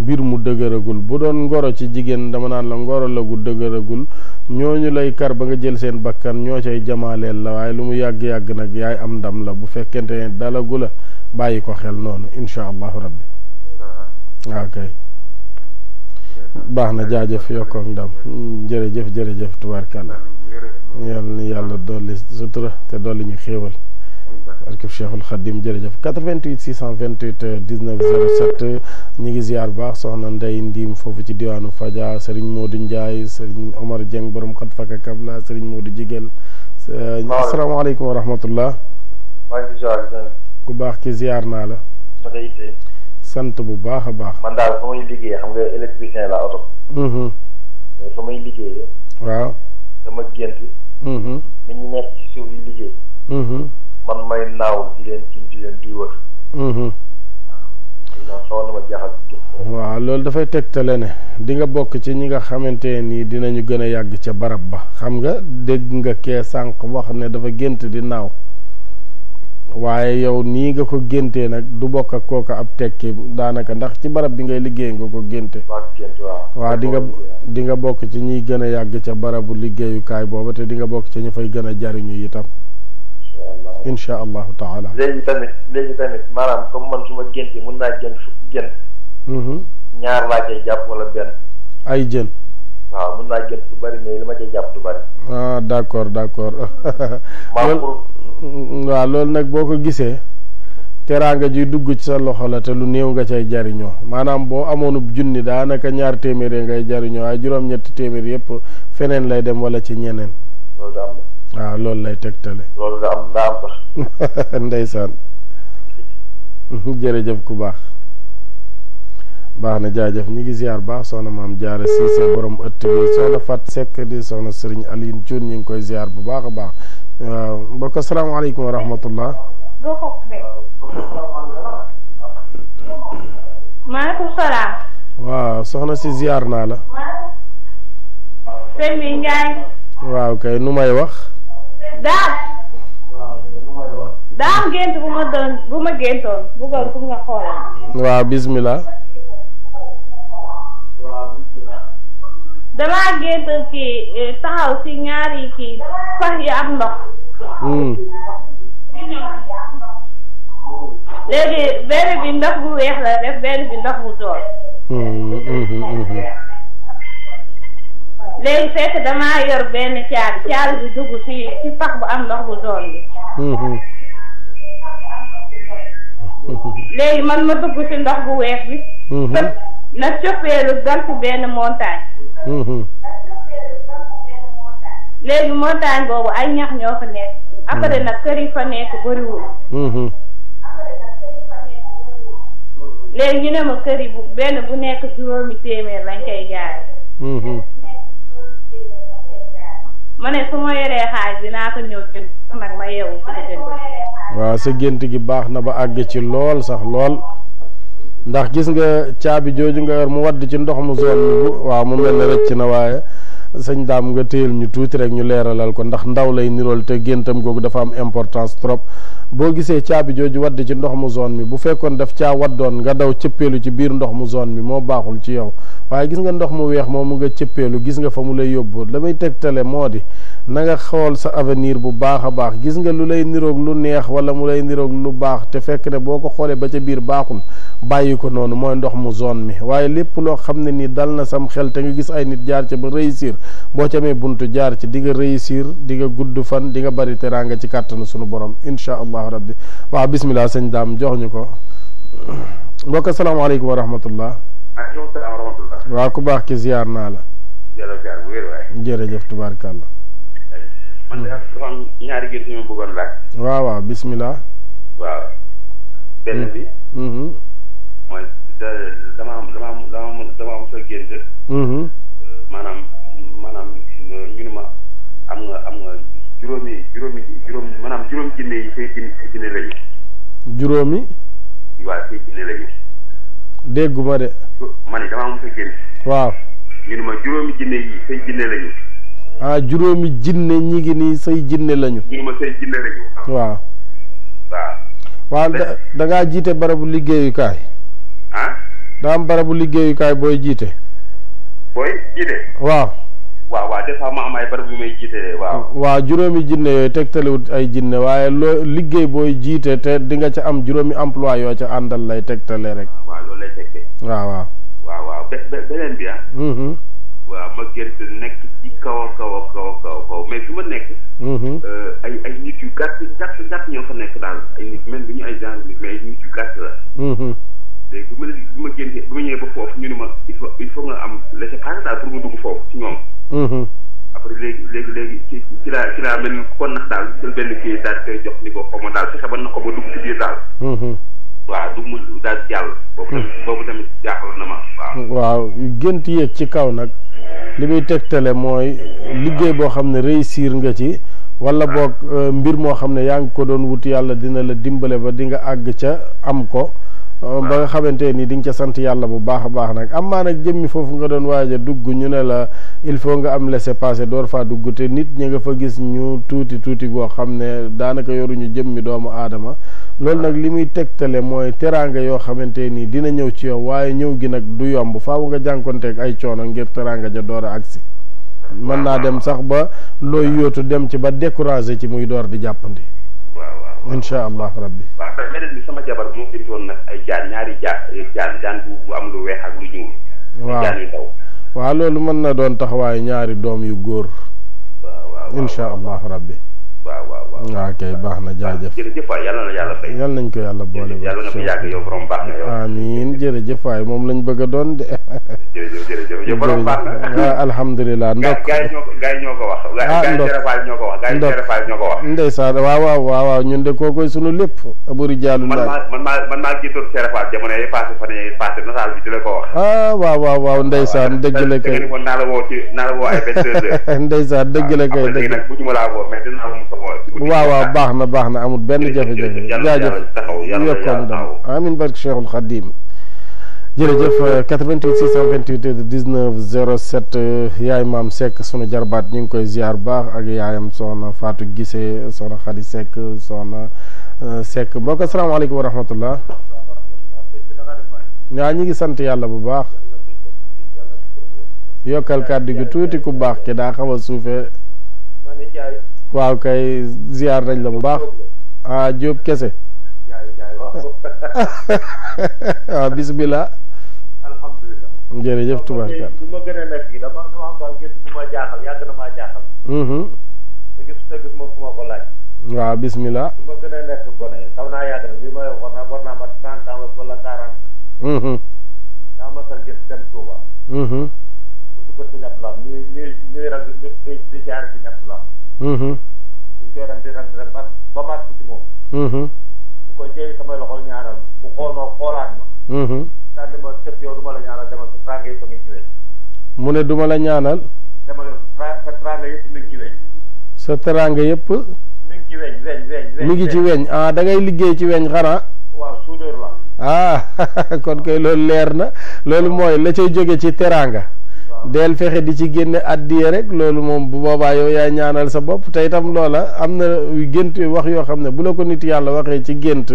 mbir mu dëgëragul bu doon ngoro ci jigéen dama naan la ngoro la gu dëgëragul ñooñu lay kar ba nga jël seen bakkan ñoo cay jamaaleel la waaye lu mu yàgg-yàgg nag yaay am ndam la bu fekkente ne dalagu la bàyyi ko xel noonu insha allahu rabbi. waaw kay baax na jaajëf yokkoog ndam jërëjëf tubaarkàlla yàlla ni yàlla dolli sutura te dolli ñu xéewal barkeb Cheikhul Khadim jërëjëf 88 628 19 07 ñi ngi ziar baax soxna Ndey Ndiim foofu ci diwaanu Fadia Serigne Modou Ndiaye Serigne Omar Dieng borom xat faka kabla Serigne Modou Jigéel asalaamaaleykum wa rahmatullah. ku baax ki ziar naa la. sant bu baax a baax. man daal fa may liggéey xam nga électricien la oto. mais fa may liggéeyee. waaw. dama gént. nit ñi nekk ci suuf yi liggéey. man may naaw di leen di wër. xaw na ma jaaxal. waaw loolu dafay tegtale ne di nga bokk ci ñi nga xamante nii dinañu gën a yàgg ca barab ba. xam nga dégg nga kee sànq wax ne dafa gént di naaw waaye yow nii nga ko géntee nag du bokk ak kooka ab tekki daanaka ndax ci barab bi ngay liggéey nga ko génte. waaw di nga bokk ci ñiy gën a yàgg ca barabu liggéeyukaay booba te di nga bokk ci ñu fay gën a jariñu itam. incha allahu taala. léegi tamit maanaam comme man su ma géntee mën naa gént fukki gént. ñaar laa cay jàpp wala benn. ay jën. waaw mën naa gént lu bari mais li ma cay jàpp du bari. ah d'accord. waaw loolu nag boo ko gisee teraanga ji dugg ci sa loxo la te lu néew nga cay jariñoo maanaam boo amoonub junni daanaka 2 téeméer ngay jariñoo waaye juróom-ñetti téeméer yëpp feneen lay dem wala ci ñeneen. loolu da am na. waaw loolu lay tegtale. loolu da am sax. ndeysaan jërëjëf ku baax na jaajëf ñi ngi ziar baax soxna maam Jaara Siise borom ëtt bi soxna Fat Seck di soxna Sëriñ Aline Thioune ñu ngi koy ziar bu baax a baax. waaw mbokk asalaamaaleykum wa rahmatullah. maaleykum salaam. waaw soxna si ziar naa la. sëñ bi Ndiaye. waaw kay nu may wax. daam gént bu ma géntoon bëggoon pour nga xoolal. waaw bismillah. damaa gént kii taxaw ci ñaari kii pax yi am ndox. léegi benn bi ndox bu weex la def benn bi ndox bu jaune. léegi fekk damaa yor benn caabi bi dugg ci pax bu am ndox bu jaune bi. léegi man ma dugg ci ndox bu weex bi. na coppeelu dal ci benn montagne. léegi montagne boobu ay ñax ñoo fa nekk. après nag kër yi fa nekk bëriwul. léegi ñu ne ma kër yi benn bu nekk 5 téeméer lañ koy jaay. ma ne su ma yoree xaaj dinaa ko ñëw jënd nag ma yeewu ci jënd. waaw sa gént gi baax na ba àgg ci lool sax lool ndax gis nga caabi jooju nga yor mu wadd ci ndox mu zone bi waaw mu mel ne rëcc na waaye sëñ daam nga téyel ñu tuuti rek ñu leeralal ko ndax ndaw lay nirool te géntam googu dafa am importance trop boo gisee caabi jooju wadd ci ndox mu zone bi bu fekkoon daf caa waddoon nga daw cëppeelu ci biir ndox mu zone bi moo baaxul ci yow waaye gis nga ndox mu weex moomu nga cëppeelu gis nga fa mu lay yóbbu damay tegtale moo di na nga xool sa avenir bu baax a baax gis nga lu lay niroog lu neex wala mu lay niroog lu baax te fekk ne boo ko xoolee ba ca biir baaxul bàyyi ko noonu mooy ndox mu zone mi waaye lépp loo xam ne nii dal na sam xel te nga gis ay nit jaar ca ba réussir boo ca amee buntu jaar ci di nga réussir di nga gudd fan di nga bari teraanga ci kàttanu sunu borom incha allahu rabbi waaw bismillah sëñ daam jox ñu ko mbokk asalaamaaleykum wa rahmatullah. maaleykum salaam wa rahmatullah. waaw ku baax ki ziar naa la. jërëjëf tubaarkàlla. man de dafa am ñaari gént yu ma bëggoon laaj. waaw bismillah. waaw benn bi. mooy dama am sa gént. maanaam ñu ne ma am nga juróom maanaam juróom jinne yi say jinne lañu. juróomi. waaw say jinne lañu. dégguma de. ma ne dama am sa gént. waaw. ñu ne ma juróomi jinne yi say jinne lañu. ah juróomi jinne ñi ngi nii say jinne lañu. ñu ne ma say jinne lañu. waaw. waaw da ngaa jiite barabu liggéeyukaay. ah. daa am barabu liggéeyukaay booy jiite. booy jiite. waaw. waaw des fois ma am ay barab yu may jiite waaw. waaw juróomi jinne yooyu tegtalewut ay jinne waaye loo liggéey booy jiite te di nga ca am juróomi emploi yoo ca àndal lay tegtale rek. waaw loolu lay tegte. waaw. beneen bi ah. waaw ma gént nekk ci kaw mais fi ma nekk. ay nit yu gàtt ñoo fa nekk daal ay nit même bi ñu ay genre nit mais ay nit yu gàtt la. léegi bu ma géntee bu ma ñëwee ba foofu ñu ne ma il faut nga am laissez-passer daal pour nga dugg foofu ci ñoom. après léegi ci laa mel ni kon nax daal jël benn kii daal di koy jox ni ko xaw ma daal fexe ba na ko ba dugg ci biir daal. waaw dugg mu daal jàll. boobu tamit jaaxal na ma waaw. gént yéeg ci kaw nag li muy tegtale mooy liggéey boo xam ne réussir nga ci wala boog mbir moo xam ne yaa ngi ko doon wut yàlla dina la dimbale ba di nga àgg ca am ko ba nga xamante ni di nga ca sant yàlla bu baax a baax nag am maa nag jëmmi foofu nga doon waaj a dugg ñu ne la il faut nga am laissez-passer door faa dugg te nit ñi nga fa gis ñu tuuti goo xam ne daanaka yoruñu jëmmi doomu aadama loolu nag li muy tegtale mooy teraanga yoo xamante ni dina ñëw ci yow waaye ñëw gi nag du yomb faaw nga jànkonteeg ay coono ngir teraanga ja door a agsi mën naa dem sax ba looy yóotu dem ci ba découragé ci muy door di jàppandi. waaw incha allah rabbi. waaw beneen bi sama jabar moom fi woon nag ay jaan ñaari jaan bu am lu weex ak lu ñuul. waaw jaan yu ndaw. waaw loolu mën na doon taxawaayu ñaari doom yu góor. waaw incha allah rabbi. waaw kay baax na jaajëf. jërëjëf waay yàlla na yàlla fay. yàlla nañ ko yàlla boole. yàlla nga fi yàgg yow borom baax na yow. amiin jërëjëf waay moom lañ bëgg a doon de. jërëjëf yow borom baax na. waaw alhamdulilah ndokk. gaa yi ñoo ko wax. gaa yi Serapal ñoo ko wax. gaa yi Serapal ñoo ko wax. ndeysaan waaw ñun de kookoy sunu lépp. aburi jaalu laaj man maa gisoon Serapal jamono yi passé nataal bi di la ko wax. waaw ndeysaan dëgg la kay. naa la woo ay 22 heures. ndeysaan dëgg la kay dëgg la. bu ñu ma laa woo mais dinaa waaw baax na amul benn jafe-jafe jaajëf yokkoon dam amin barke Cheikhul Khadim jërëjëf 88 628 19 07 yaay maam Seck sunu jarbaat ñu ngi koy ziar baax ak yaayam soxna Fatou Gissé soxna Khady Seck soxna Seck mbokk asalaamaaleykum wa rahmatullah ñaa ñi ngi sant yàlla bu baax yokkal kàddu gi tuuti ku baax ki daa xaw a suufee waaw kay ziar nañ la bu baax Diop kese waaw bismillah alhamdulilah jërëjëf tubaarkalla bu ma gën a nekk gi dama am daal gis bu ma jaaxal yàgg na maa jaaxal te gis moom fu ma ko laaj waaw bismillah bu ma gën a nekk gone xaw naa yàgg na li may war naa mat 30 ans wala 40 daa ma sa gis dem Touba bu dugg si ñett la ñuy rang di jaar ci ñett la ñu koy rang di rang ba màgg ci moom bu ko jëy samay loxo ñaaral mu xool ma xoolaat ma daal di ma tëb yow du ma la ñaanal demal sa tranga yëpp mi ngi ci weñ mu ne du ma la ñaanal demal sa tranga yëpp mi ngi ci weñ sa tranga yëpp mi ngi ci weñ mi ngi ci weñ da ngay liggéey ci weñ xanaa waaw soudeur la kon kay loolu leer na loolu mooy la cay jóge ci teranga del fexe di ci génne addiye rek loolu moom bu boobaa yow yaa ñaanal sa bopp te itam loola am na gént wax yoo xam ne bu la ko nit yàlla waxee ci gént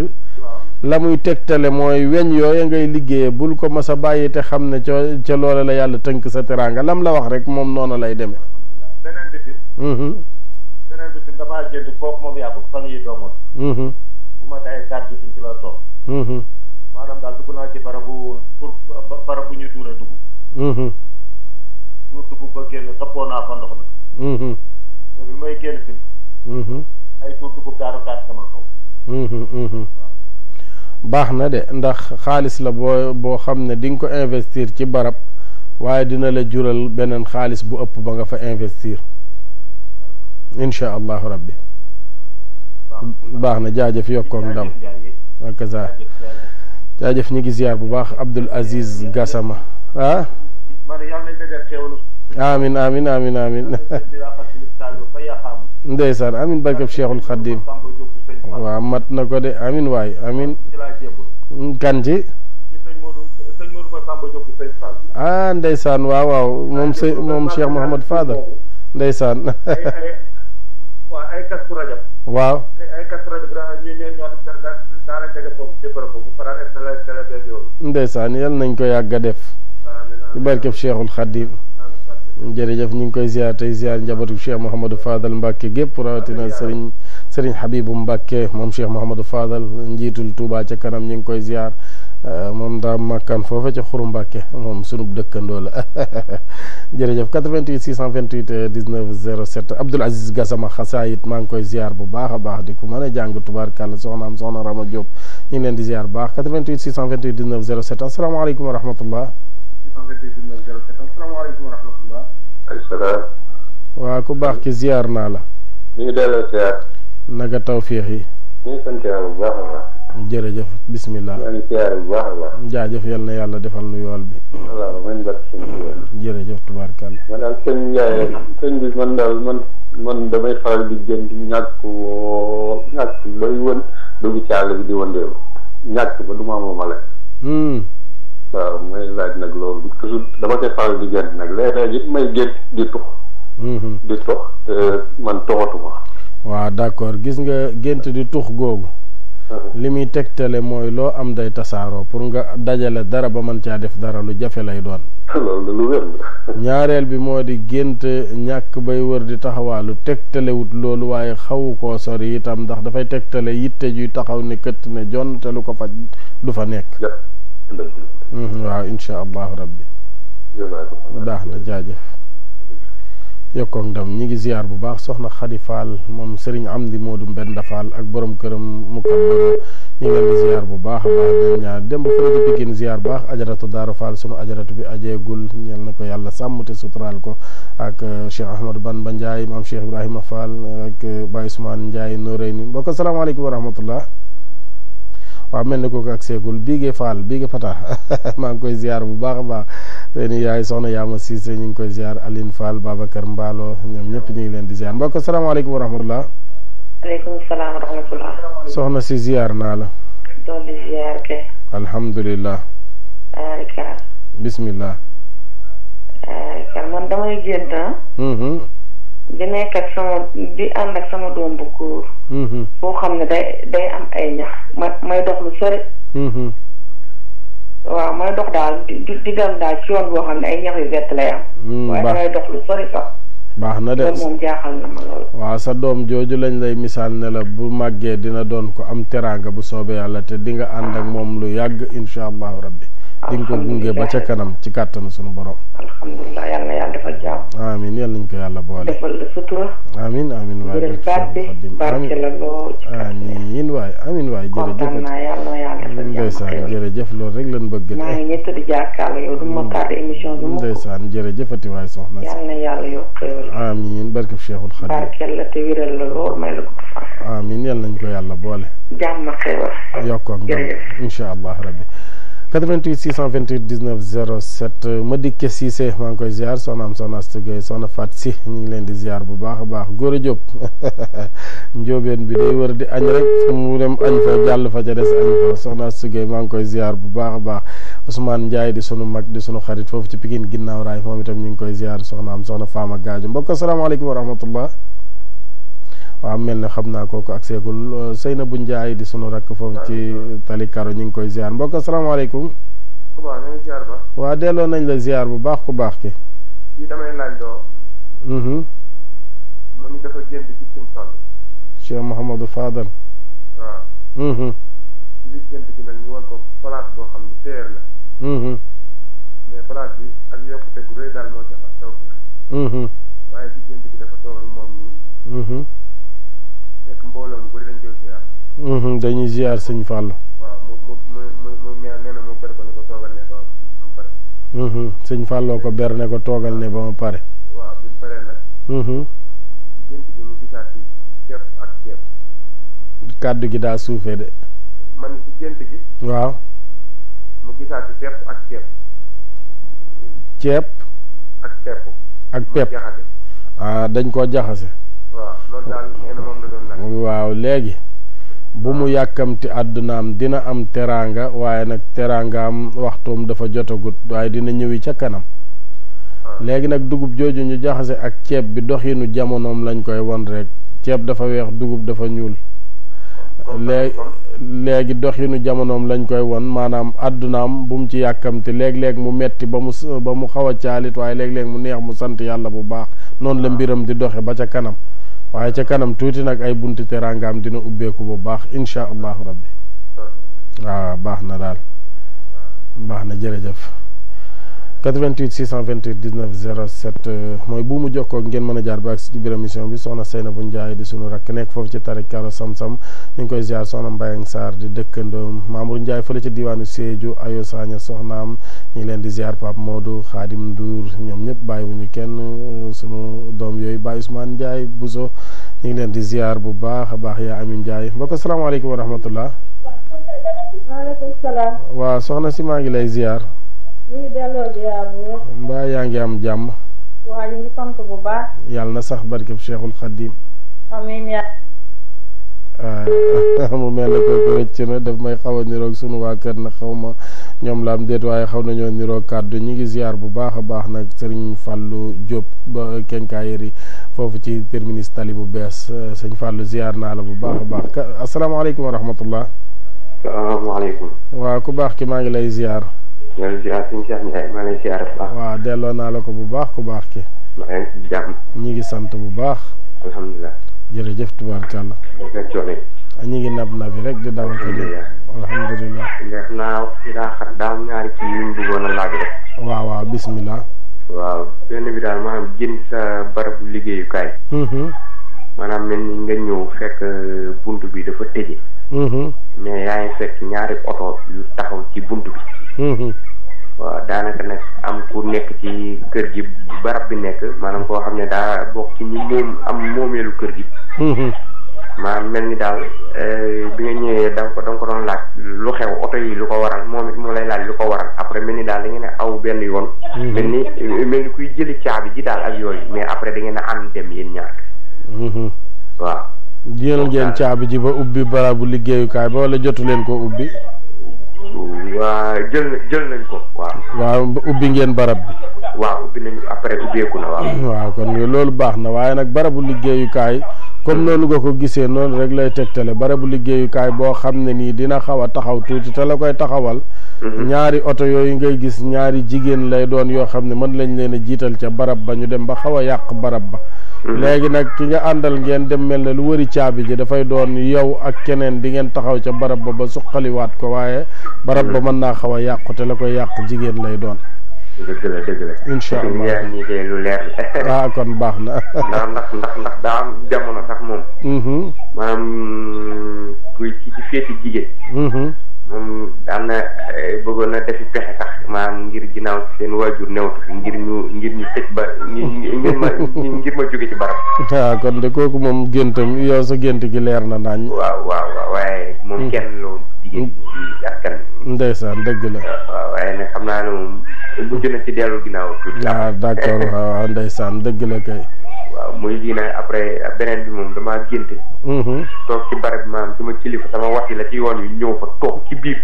la muy tegtale mooy weñ yooya ngay liggéeye bul ko mas a bàyyi te xam ne ca loola la yàlla tënk sa teraanga lam la wax rek moom noonu lay demee. beneen bitim damaa jënd foofu moom yàggu fan yi doomoon bu ma day gàtt fiñ ci la toog maanaam daal dugg naa ci barabu pour barabu ñuy duure dugg ñu dugg ba génn xëppoo naa fa ndox mi bi may génn fi ay tuur dugub daaru gàtt sama kaw baax na de ndax xaalis la boo xam ne di nga ko investir ci barab waaye dina la jural beneen xaalis bu ëpp ba nga fa investir incha allahu rabbi baax na jaajëf yokkoon ndam akaza jaajëf ñi ngi ziar bu baax Abdoul Aziz Gassama amin ndeysaan amin barkeb Cheikhul Khadim waaw mat na ko de amin waay amin kan ci ndeysaan waaw moom Cheikh Mouhamad Fadal ndeysaan waaw ndeysaan yal nañ ko yàgg a def ci barkeb Cheikhul Khadim jërëjëf ñu ngi koy ziar tey ziar njabootu Cheikh Mouhamadou Fadal Mbacke gépp rawatina Serigne Habibou Mbacke moom Cheikh Mouhamadou Fadal njiitul Touba ca kanam ñu ngi koy ziar moom daa makkaan foofa ca xuru Mbacke moom sunub dëkkandoo la jërëjëf 88 628 19 07 Abdoul Aziz Gassama xasaayit maa ngi koy ziar bu baax a baax di ko mën a jàng tubaarkàlla soxnaam soxna Rama Diop ñu ngi leen di ziar bu baax 88 628 19 07 asalaamaaleykum wa rahmatullah. asalaam. waa ku baax ki ziar naa la. ñu ngi delloo ziar. naka tawfiix yi. ñu ngi sant yàlla bu baax a baax. jërëjëf bismillah. maa ngi siyaare bu baax a baax. jaajëf yal na yàlla defal nu yool bi. waaw man bat sëñ bi. jërëjëf tubaarkàlla. man daal sëñ Ndiaye sëñ bi man daal man damay faral di gën di ñàkk bay wën dugg ci àll bi di wëndeelu ñàkk ba du ma moomale. waaw may laaj nag loolu toujours dama koy faral di gént nag léeg-léeg it may gént di tux. di tux te man toxatuma. waaw d'accord gis nga gént di tux googu. li muy tegtale mooy loo am day tasaaroo pour nga dajale dara ba mën caa def dara lu jafe lay doon. loolu lu wér la. ñaareel bi moo di gént ñàkk bay wër di taxawaalu tegtalewut loolu waaye xawu koo sori itam ndax dafay tegtale yitte juy taxaw ne këtt ne jon te lu ko faj du fa nekk. waaw insha allahu rabbi. baax na jaajëf. yokkoog ndam ñi ngi ziar bu baax soxna Xadi Fall moom Serigne Amdi Moodu Mbenda Fall ak borom këram mukaddam ñi ngi leen di ziar bu baax a baax den ñaar dem ba fële ci Pikine ziar baax ajaratu Daara Fall sunu ajaratu bi ajeegul ñel na ko yàlla sàmm te suturaal ko ak Cheikh Ahmadou Bamba Ndiaye maam Cheikh Ibrahima Fall ak Baye Ousmane Ndiaye Noreyni mbokk asalaamaaleykum wa rahmatullah. waaw mel ni ko ak seegul Bigué Fall Bigué Fata maa ngi koy ziar bu baax a baax seen yaay soxna Yaama Cissé ñu ngi koy ziar Aline Fall Babacar Mballo ñoom ñëpp ñu ngi leen di ziar mbokk asalaamaaleykum wa rahmatullah. aleykum salaam wa rahmatullah. soxna si ziar naa la. dolli ziar ke. alhamdulilah. barikalla. bismillah. man damay gént. di nekk ak di ànd ak sama doom bu góor. foo xam ne day am ay ñax may dox lu sori. waaw may dox daal di dem daal ci yoon boo xam ne ay ñax yu vert lay am. waaye damay dox lu sori sax. baax na de loolu moom jaaxal na ma lool. waaw sa doom jooju lañ lay misaal ne la bu màggee dina doon ko am teraanga bu soobee yàlla te di nga ànd ak moom lu yàgg insha allahu rabbi. di nga ko gunge ba ca kanam ci kàttanu sunu borom. alhamdulilah yal na yàlla defal jàmm. amiin yal nañ ko yàlla boole. defal la sutura. amiin amiin waay jërëjëf barke la lool. amiin waay amiin waay jërëjëf. kontaan naa yàlla na yàlla defal jàmm. ndeysaan jërëjëf loolu rek lañ bëgg. maa ngi ñett di jàkkaarloo yow du ma tardé émission bi. ndeysaan jërëjëfati waay soxna si. yal na yàlla yokk xéwal. amiin barke Cheikhul Khadim. barke la te wéral la lool may la ko fan. amiin yal nañ ko yàlla boole. jàmm xéwal. yokkoog ndam incha allah rabbi. 88 628 19 07 Madické Cissé maa ngi koy ziar soxnaam soxna Astou Gueye soxna Fat Si ñu ngi leen di ziar bu baax a baax Gora Diop njóobeen bi day wër di añ rek fu mu dem añ fa jàll fa ca des añ fa soxna Astou Gueye maa ngi koy ziar bu baax a baax Ousmane Ndiaye di sunu mag di sunu xarit foofu ci Pikine ginnaaw raay moom itam ñu ngi koy ziar soxnaam soxna Fama Gadio mbokk asalaamaaleykum wa rahmatullah. waaw mel ne xam naa kooku ak seegul Seynabou Ndiaye di sunu rakk foofu ci Tali Karo ñu ngi koy ziar mbokk asalaamaaleykum. ku baax ñu ngi ziar ba. waaw delloo nañ la ziar bu baax ku baax ki. kii damay laaj doo. mu ni dafa gént ci suñu tool. Cheikh Mouhamadou Fadal. waaw. ci biir gént gi nag ñu war ko place boo xam ne téer la. mais place bi ak yokkute gu rëy daal moo ci am taw bi. waaye ci gént gi dafa toog ak moom nii. fekk mbooloo mu bëri dañ koy ziar. dañuy ziar sëñ Fall. waaw mu nee na mu ber ko ne ko toogal ne ba mu pare. sëñ Falloo ko ber ne ko toogal ne ba mu pare. waaw bi mu paree nag. gént gi mu gisaat ci ceeb ak ceeb. kàddu gi daa suufee de. man ci gént gi. waaw. mu gisaat ci ceeb ak ceeb. ceeb. ak pepp. ak pepp dañ koo jaxase. waaw loolu daal nee na moom la doon laaj. waaw léegi bu mu yàkkamti àddunaam dina am teraanga waaye nag teraangaam waxtoom dafa jotagut waaye dina ñëwi ca kanam. léegi nag dugub jooju ñu jaxase ak ceeb bi doxinu jamonoom lañ koy won rek ceeb dafa weex dugub dafa ñuul. léegi doxinu jamonoom lañ koy won maanaam àddunaam bu mu ci yàkkamti léeg-léeg mu metti ba mu xaw a caalit waaye léeg-léeg mu neex mu sant yàlla bu baax noonu la mbiram di doxe ba ca kanam waaye ca kanam tuuti nag ay bunti teraangaam dina ubbeeku bu baax insha allahu rabbi. waaw baax na daal baax na jërëjëf 88 628 19 07 mooy bu mu jokkoo ngeen mën a jaar ba ak ci biir émission bi soxna Seynabou Ndiaye di sunu rakk nekk foofu ci Tali Karo Sam-Sam ñu ngi koy ziar soxna Mbayang Sarr di dëkkandoom Mamour Ndiaye fële ci diwaanu Sédhiou Ayo Sagna soxnaam ñu ngi leen di ziar Pape Modou Khadim Ndour ñoom ñëpp bàyyiwuñu kenn sunu doom yooyu Baye Ousmane Ndiaye Bousso ñu ngi leen di ziar bu baax a baax yaa Amin Ndiaye mbokk asalaamaaleykum wa rahmatullah. maaleykum salaam. waaw soxna si maa ngi lay ziar. ñu ngi delloo ziar bu. mbaa yaa ngi am jàmm. waa ñu ngi sant bu baax. yàlla na sax barkeb Cheikhul Khadim. amiin yaa. mu mel ne kooku rëcc na daf may xaw a niroog sunu waa kër na xaw ma ñoom la am déet waaye xaw nañoo niroog kàddu ñi ngi ziar bu baax a baax nag Serigne Fallou Diop ba kenkaayeri foofu ci terminus tali bu bees sëñ Fallou ziar naa la bu baax a baax asalaamaaleykum wa rahmatullah. salaamaaleykum. waaw ku baax ki maa ngi lay ziar. maa ngi ziar suñu Cheikh Ndiaye maa ngi lay ziar bu baax. waaw delloo naa la ko bu baax ku baax ki. maa ngi ci jàmm. ñi ngi sant bu baax. alhamdulilah. jërëjëf tubaarkàlla. ñu ngi nab nabi rek di daw ko alhamdulilah. def naa ci daa xat daam ñaari kii yu ñu bëggoon a laaj rek. waaw waaw bismillah. waaw benn bi daal maanaam génn sa barabu liggéeyukaay. maanaam mel ni nga ñëw fekk bunt bi dafa tëje. mais yaa ngi fekk ñaari oto yu taxaw ci bunt bi. waaw daanaka nag am ku nekk ci kër gi barab bi nekk maanaam koo xam ne daa bokk ci ñi moom am moomeelu kër gi. maanaam mel ni daal bi nga ñëwee da nga ko doon laaj lu xew oto yi lu ko waral moom it moo lay laaj lu ko waral après mel ni daal da ngeen a aw benn yoon. mel ni kuy jëli caabi ji daal ak yooyu mais après da ngeen a ànd dem yéen ñaar. waaw. jël ngeen caabi ji ba ubbi barabu liggéeyukaay ba wala jotu leen koo ubbi. waa jël nañ ko waaw. waaw ubbi ngeen barab bi. waaw ubbi nañu après ubbeeku na waaw. waaw kon loolu baax na waaye nag barabu liggéeyukaay comme noonu nga ko gisee noonu rek lay tegtale barabu liggéeyukaay boo xam ne nii dina xaw a taxaw tuuti te la koy taxawal. ñaari oto yooyu ngay gis ñaari jigéen lay doon yoo xam ne mën lañ leen a jiital ca barab ba ñu dem ba xaw a yàq barab ba. léegi nag ki nga àndal ngeen dem mel ne lu wëri caabi ji dafay doon yow ak keneen di ngeen taxaw ca barab ba suqaliwaat ko waaye barab ba mën naa xaw a yàqu te la koy yàq jigéen lay doon. dëgg la dëgg la. incha allah ñi de lu leer la. ah kon baax na. ndax daa am jamono sax moom. maanaam kuy ci féeti jigéen. moom daan na bëggoon na defi pexe sax maanaam ngir ginnaaw seen waajur newtu ngir ñu tëj ba ngir ma jóge ci barab. waaw kon de kooku moom géntam yow sa gént gi leer na naañ. waaw waaye moom kenn loolu jigéen ci askan. ndeysaan dëgg la. waaw waaye nag xam naa ne moom mujj na ci dellu ginnaaw tuuti. ah d'accord waaw ndeysaan dëgg la kay. waaw muy gi nag après beneen bi moom damaa génte. toog ci barab bi maanaam sama kilifa sama wasi la ci yoon wi ñëw fa toog ci biir.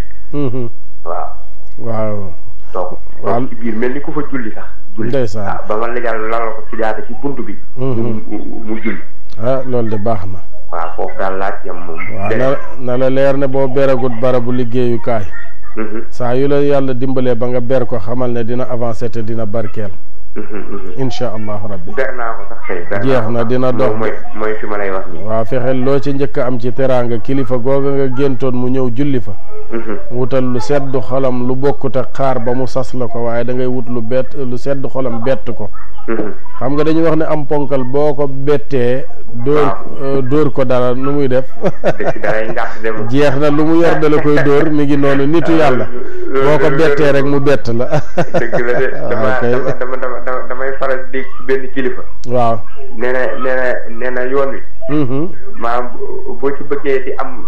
waaw. toog ci biir mel ni ku fa julli sax. ndeysaan ba man la jàll lal ko ci jaata ci bunt bi. mu julli. ah loolu de baax na. waaw foofu daal laaj yam moom. waaw na la leer ne boo beragut barabu liggéeyukaay. saa yu la yàlla dimbalee ba nga ber ko xamal ne dina avancer te dina barkeel. incha allahu rabbi. ber naa ko sax tey. jeex na dina dox. mooy fi ma lay wax nii. waaw fexeel loo ci njëkk am ci teraanga kilifa googa nga géntoon mu ñëw julli fa. wutal lu sedd xolam lu bokkut ak xaar ba mu sas la ko waaye da ngay wut lu sedd xolam bett ko. xam nga dañuy wax ne am ponkal boo ko bettee. dóor ko dara nu muy def. jeex na lu mu yor da la koy dóor mi ngi noonu nitu yàlla. boo ko bettee rek mu bett la. dëgg la de damay faral dégg ci benn kilifa. waaw nee na yoon wi. maanaam boo ci bëggee di am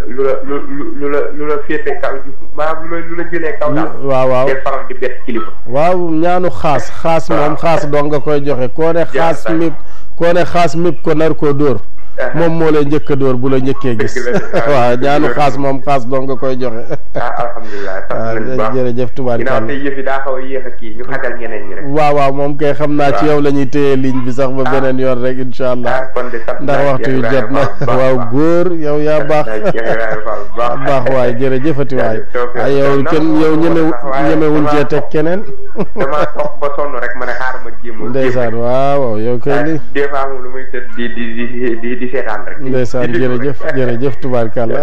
lu la féete kaw maanaam lu la jëlee kaw daal. waaw del faral di bett kilifa. waaw ñaanu xaas moom xaas doo nga koy joxe koo ne xaas mip ko nar koo dóor. moom moo lay njëkk a dóor bu la njëkkee gis. waaw ñaanu xaas moom xaas doo nga koy joxe. alhamdulilah. jërëjëf tubaarkàlla. ginnaaw tey yëf yi daa xaw a yéex a kii ñu xajal ñeneen ñi rek. waaw moom kay xam naa ci yow la ñuy téye ligne bi sax ba beneen yoon rek incha allah. ndax waxtu wi jot na. waaw góor yow yaa baax. baax waay jërëjëfati waay. yow ñemewuñ cee teg keneen. damaa toog ba sonn rek ma ne xaar ma jéem. ndeysaan waaw yow kay li. des fois moom lu muy tëdd di seetaan rek. ndeysaan jërëjëf tubaarkàlla.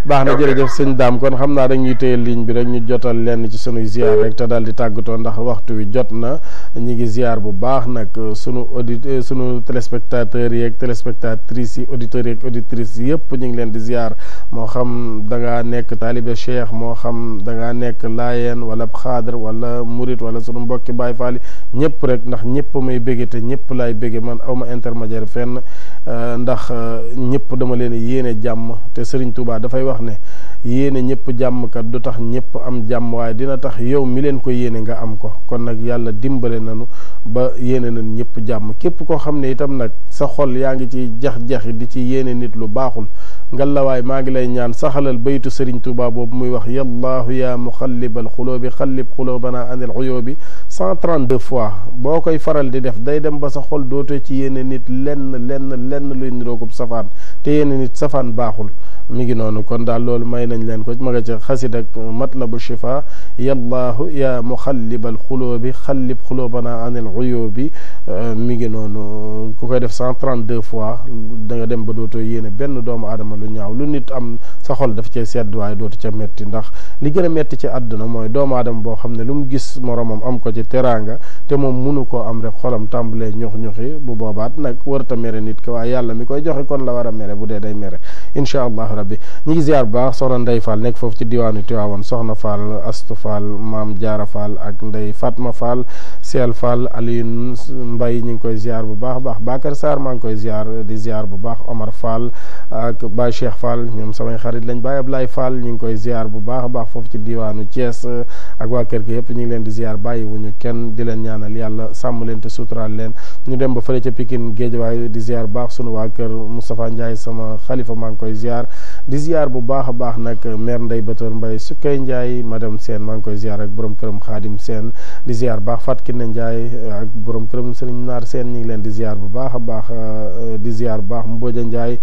baax na jërëjëf sëñ Daam kon xam naa rek ñuy téye ligne bi rek ñu jotal lenn ci sunuy ziar rek te daal di tàggatoo ndax waxtu wi jot na ñu ngi ziar bu baax nag sunu téléspectateurs yi ak téléspectatrices yi auditeurs yi ak auditrices yëpp ñu ngi leen di ziar moo xam da ngaa nekk taalibe cheikh moo xam da ngaa nekk laayeen wala xaadar wala murit wala sunu mbokki Baay Faal ñëpp ñëpp rek ndax ñëpp may bége te ñëpp laay bége man awma intermédiaire fenn ndax ñëpp dama leen yéene jàmm te Serigne Touba dafay wax ne yéene ñëpp jàmm kat du tax ñëpp am jàmm waaye dina tax yow mi leen ko yéene nga am ko kon nag yàlla dimbale nañu ba yéene nañ ñëpp jàmm képp koo xam ne itam nag sa xol yaa ngi ci jax-jaxi di ci yéene nit lu baaxul ngalawaay maa ngi lay ñaan saxalal baytu Serigne Touba boobu muy wax yallaahu yaa muxallibal xuloobi xallib xuloobana anil uyoobi 132 fois boo koy faral di def day dem ba sa xol dootoo ci yéene nit lenn luy niroogub safaan te yéene nit safaan baaxul mi ngi noonu kon daal loolu may nañ leen ko ma nga ca xasid ak matlabu shifa yallaahu yaa muxallibal xuloobi xallib xuloobana anil uyoobi mi ngi noonu ku koy def 132 fois da nga dem ba dootoo yéene benn doomu aadama lu ñaaw lu nit am sa xol daf cay sedd waaye dootu ca metti ndax li gën a metti ci àdduna mooy doomu aadama boo xam ne lu mu gis moromam am ko ci teraanga te moom munu koo am rek xolam tàmbalee ñux-ñuxi bu boobaat nag warta mere nit ki waaye yàlla mi koy joxe kon la war a mere bu dee day mere incha allahu rabbi ñi ngi ziar bu baax soxna Ndey Fall nekk foofu ci diwaanu Tiwaawan soxna Fall Astu Fall maam Jaara Fall ak Ndey Fatma Fall Seel Fall Alioune Mbay ñi ngi koy ziar bu baax baax Bakar Sarr maa ngi koy ziar di ziar bu baax Omar Fall ak Baye Cheikh Fall ñoom samay xarit lañ Baye Ablaye Fall ñu ngi koy ziar bu baax a baax foofu ci diwaanu Thiès ak waa kër gi yëpp ñu ngi leen di ziar bàyyi wuñu kenn di leen ñaanal yàlla sàmm leen te suturaal leen ñu dem ba fële ca Pikine Géejawaay di ziar baax sunu waa kër Moustapha Ndiaye sama xalifa maa ngi koy ziar di ziar bu baax a baax nag maire Ndeye Batoor Mbaye Sukkay Ndiaye madame Sène maa ngi koy ziar ak borom këram Xaadim Sène di ziar baax Fatkine Ndiaye ak borom këram Serigne Naar Sène ñu ngi leen di ziar bu baax a baax di ziar bu baax Mbodja Ndiaye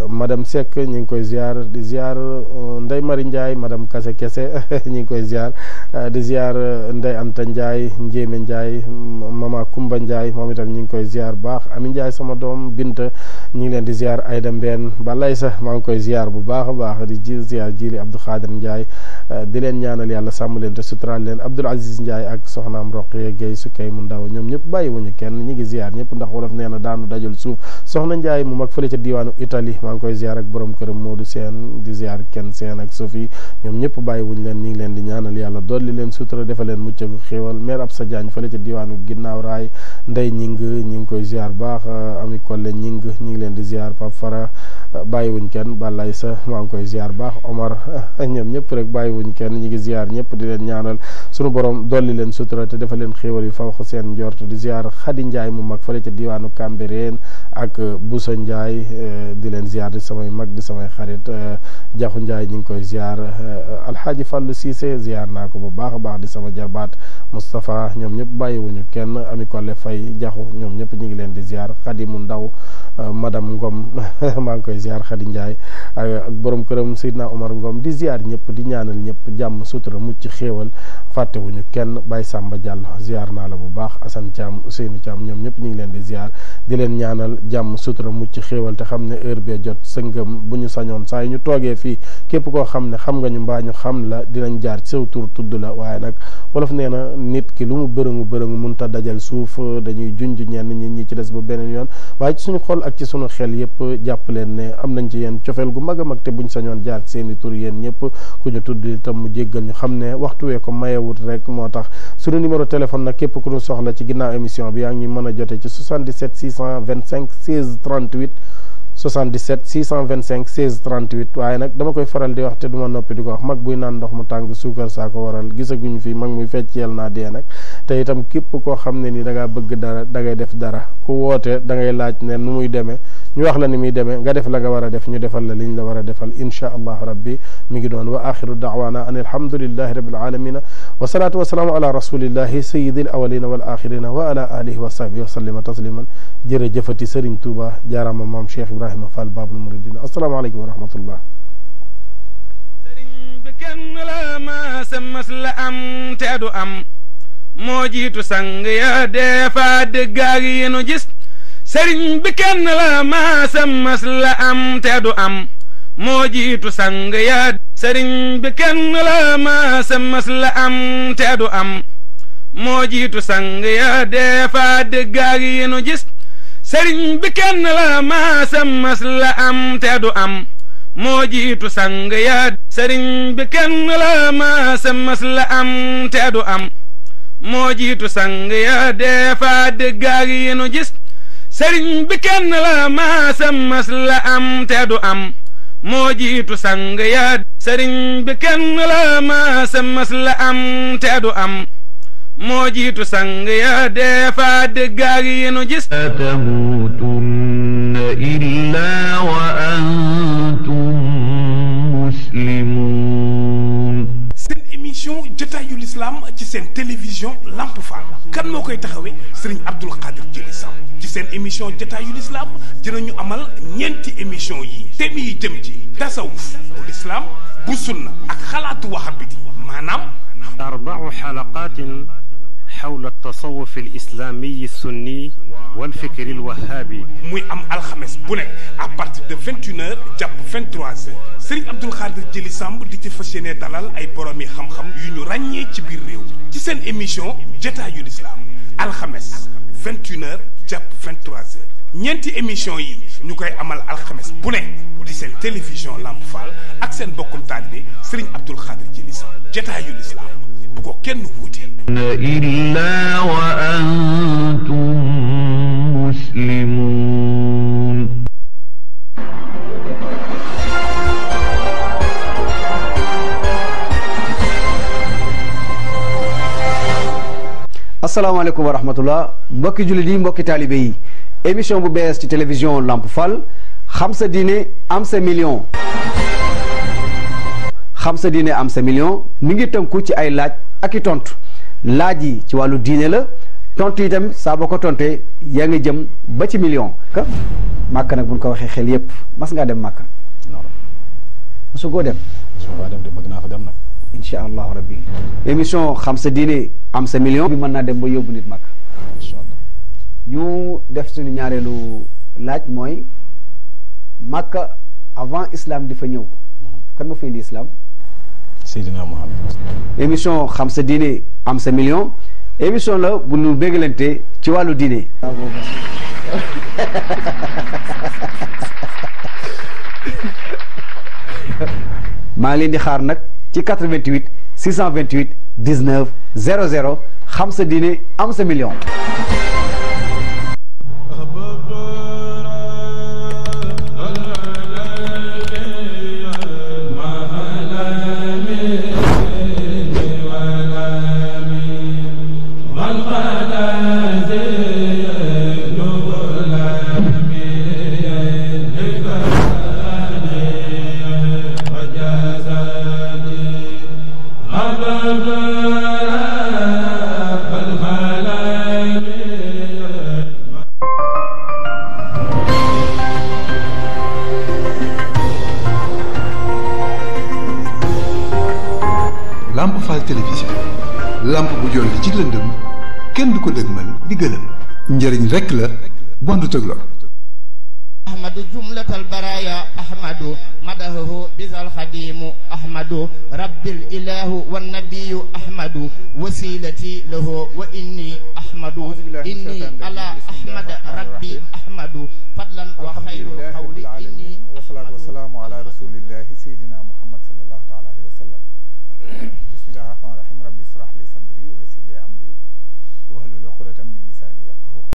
madame Seck ñu ngi koy ziar di ziar Ndeye Mari Ndiaye madame Kase Kese ñu ngi koy ziar di ziar Ndeye Anta Ndiaye Njéeme Ndiaye mama Kumba Ndiaye moom itam ñu ngi koy ziar baax Ami Ndiaye sama doom Binta ñu ngi leen di ziar Ayda Mbeen balay sax maa ngi koy ziar bu baax a baax di ziar Jili Abdou Khadir Ndiaye di leen ñaanal yàlla sàmm leen te suturaal leen Abdoul Aziz Ndiaye ak soxnaam Roqiya Gueye Sukkay mu ndaw ñoom ñëpp bàyyiwuñu kenn ñi ngi ziar ñëpp ndax wolof nee na daanu dajul suuf soxna Ndiaye mu mag fële ca diwaanu Italie maa ngi koy ziar ak borom këram Modou Sène di ziar kenn Sène ak Sophie ñoom ñëpp bàyyiwuñu leen ñi ngi leen di ñaanal yàlla dolli leen sutura defal leen mucc ak xéewal maire Absa Diagne fële ca diwaanu Ginnaaw Raay Ndey ñi ngi koy ziar baax Ami Kolle ñi ngi leen di ziar Pape Fara bàyyiwuñ kenn balay sa maa ngi koy ziar baax Omar ñoom ñëpp rek bàyyiwuñ kenn ñi ngi ziar ñëpp di leen ñaanal sunu borom dolli leen sutura te defal leen xéewal yu faw seen njort di ziar Khady Ndiaye mu mag fële ca diwaanu Cambérène ak Boussa Ndiaye di leen ziar di samay mag di samay xarit Jaxu Ndiaye ñi ngi koy ziar Alxaaji Fàllu Cissé ziar naa ko bu baax a baax di sama jarbaat Moustapha ñoom ñëpp bàyyiwuñu kenn Ami Kolle Fay Jaxu ñoom ñëpp ñi ngi leen di ziar Khady mu ndaw madame Ngom maa ngi koy ziar Khady Ndiaye ak borom këram Seydina Omar Ngom di ziar ñëpp di ñaanal ñëpp jàmm sutura mucc xéewal fàttewuñu kenn Baye Samba Diallo ziar naa la bu baax Assane Thiam Ousseynou Thiam ñoom ñëpp ñu ngi leen di ziar di leen ñaanal jàmm sutura mucc xéewal te xam ne heure bee jot sëngëm bu ñu sañoon saa yi ñu toogee fii képp koo xam ne xam nga ñu mbaa ñu xam la dinañ jaar ci saw tur tudd la waaye nag wolof nee na nit ki lu mu bërëngu mënut a dajal suuf dañuy junj ñenn ñi ci des ba beneen yoon waaye ci suñu xol ak ci suñu xel yëpp jàpp leen ne am nañ ci yéen cofeel gu mag a mag te buñ sañoon jaar ci seeni tur yéen ñëpp ku ñu tudd itam mu jéggal ñu xam ne waxtu wee ko mayewut rek moo tax suñu numéro téléphone nag képp ku ñu soxla ci ginnaaw émission bi yaa ngi mën a jote ci 77 625 16 38 77 625 16 38 waaye nag dama koy faral di wax te duma noppi di ko wax mag buy naan ndox mu tàng suukar saa ko waral gisaguñu fi mag muy fecceel naa dee nag te itam képp koo xam ne ni da ngaa bëgg dara da ngay def dara ku woote da ngay laaj ne nu muy demee ñu wax la ni muy demee nga def la nga war a def ñu defal la liñ la war a defal insha allahu rabbi mi ngi doon wa axiru daawana an alhamdulillahi rabbil alamina wa salaatu wa salaamu ala rasulillahi sayyidil awalina wal axirina wa ala alihi wa sahbihi wa sallima tasliman jërëjëfati Serigne Touba jaarama maam Cheikh Ibrahima Fall Babul Muridina asalaamaaleykum wa rahmatullah. Serigne bi kenn la ma semmas la am te du am moo jiitu sang ya defa dégg ak yi nu gis Serigne bi kenn la ma semmas la am te du am moo jiitu sang ya Serigne bi kenn la ma semmas la am te du am moo jiitu sang ya defa dégg ak yi nu gis Serigne bi kenn la ma semmas la am te du am moo jiitu sang ya Serigne bi kenn la ma semmas la am te du am moo jiitu sang ya deefa dëggaag yi nu gis sëriñ bi kenn la maasam mas la am te du am moo jiitu sang ya sëriñ bi kenn la maasam mas la am te du am moo jiitu sang ya deefa dëggaag yi nu gis la tamuutunna illa wa antum muslimun. seen émission jotaayu l'islam ci seen télévision Lamp Fall kan moo koy taxawee Serigne Abdoul Khadir Djily Samb ci seen émission jotaayu l'islam dinañu amal ñeenti émission yi thème yi jëm ci tasawuf bu l'islam bu sunna ak xalaatu wahabiti maanaam 4 xalaqaatin حول التصوف الإسلامي السني والفكر الوهابي muy am alxames bu ne à partir de 21h jàpp 23h Serigne Abdoul Khadir Djily Samb di ci fas yéene dalal ay boroomi xam-xam yu ñu ràññee ci biir réew ci seen émission jotaayu l'islam alxames 21h jàpp 23h ñeenti émission yi ñu koy amal alxames bu ne ci seen télévision Lamp Fall ak seen bokkum taalibe Serigne Abdoul Khadir Djily Samb jotaayu l'islam bu ko kenn wuute. illa wa antum muslimun. asalaamaaleykum wa rahmatullah mbokki jullit yi mbokki taalibe yi émission bu bees ci télévision Lamp Fall xam sa diine am sa million. xam sa diine am sa million mi ngi tënku ci ay laaj ak i tontu laaj yi ci wàllu diine la tontu itam saa boo ko tontee yaa ngi jëm ba ci million. màkk nag buñ ko waxee xel yépp mas ngaa dem màkk. non mosu koo dem. mosu koo dem de bëgg naa fa dem nag. incha allahu rabbi émission xam sa diine am sa million. bi mën naa dem ba yóbbu nit màkk. incha allah ñu def suñu ñaareelu laaj mooy màkk avant islam di fa ñëw. kan moo fi indi islam. Seydina Muhammad. émission xam sa diine am sa million émission la bu ñu bégalante ci wàllu diine. maa ngi leen di xaar nag ci 88 628 19 00 xam sa diine am sa million. Lamp Fall télévision lamp bu jolli ci lëndëm kenn du ko dëgmal di gëlëm njëriñ rekk la bondu tëgloo أحمد جملة البرايا أحمد مدهه بذا الخديم أحمد رب الإله والنبي أحمد وسيلتي له وإني أحمد إني على أحمد ربي أحمد فضلا وخير القول إني والصلاة والسلام على رسول الله سيدنا محمد صلى الله تعالى عليه وسلم بسم الله الرحمن الرحيم ربي اشرح لي صدري ويسر لي أمري واحلل عقدة من لساني يفقهوا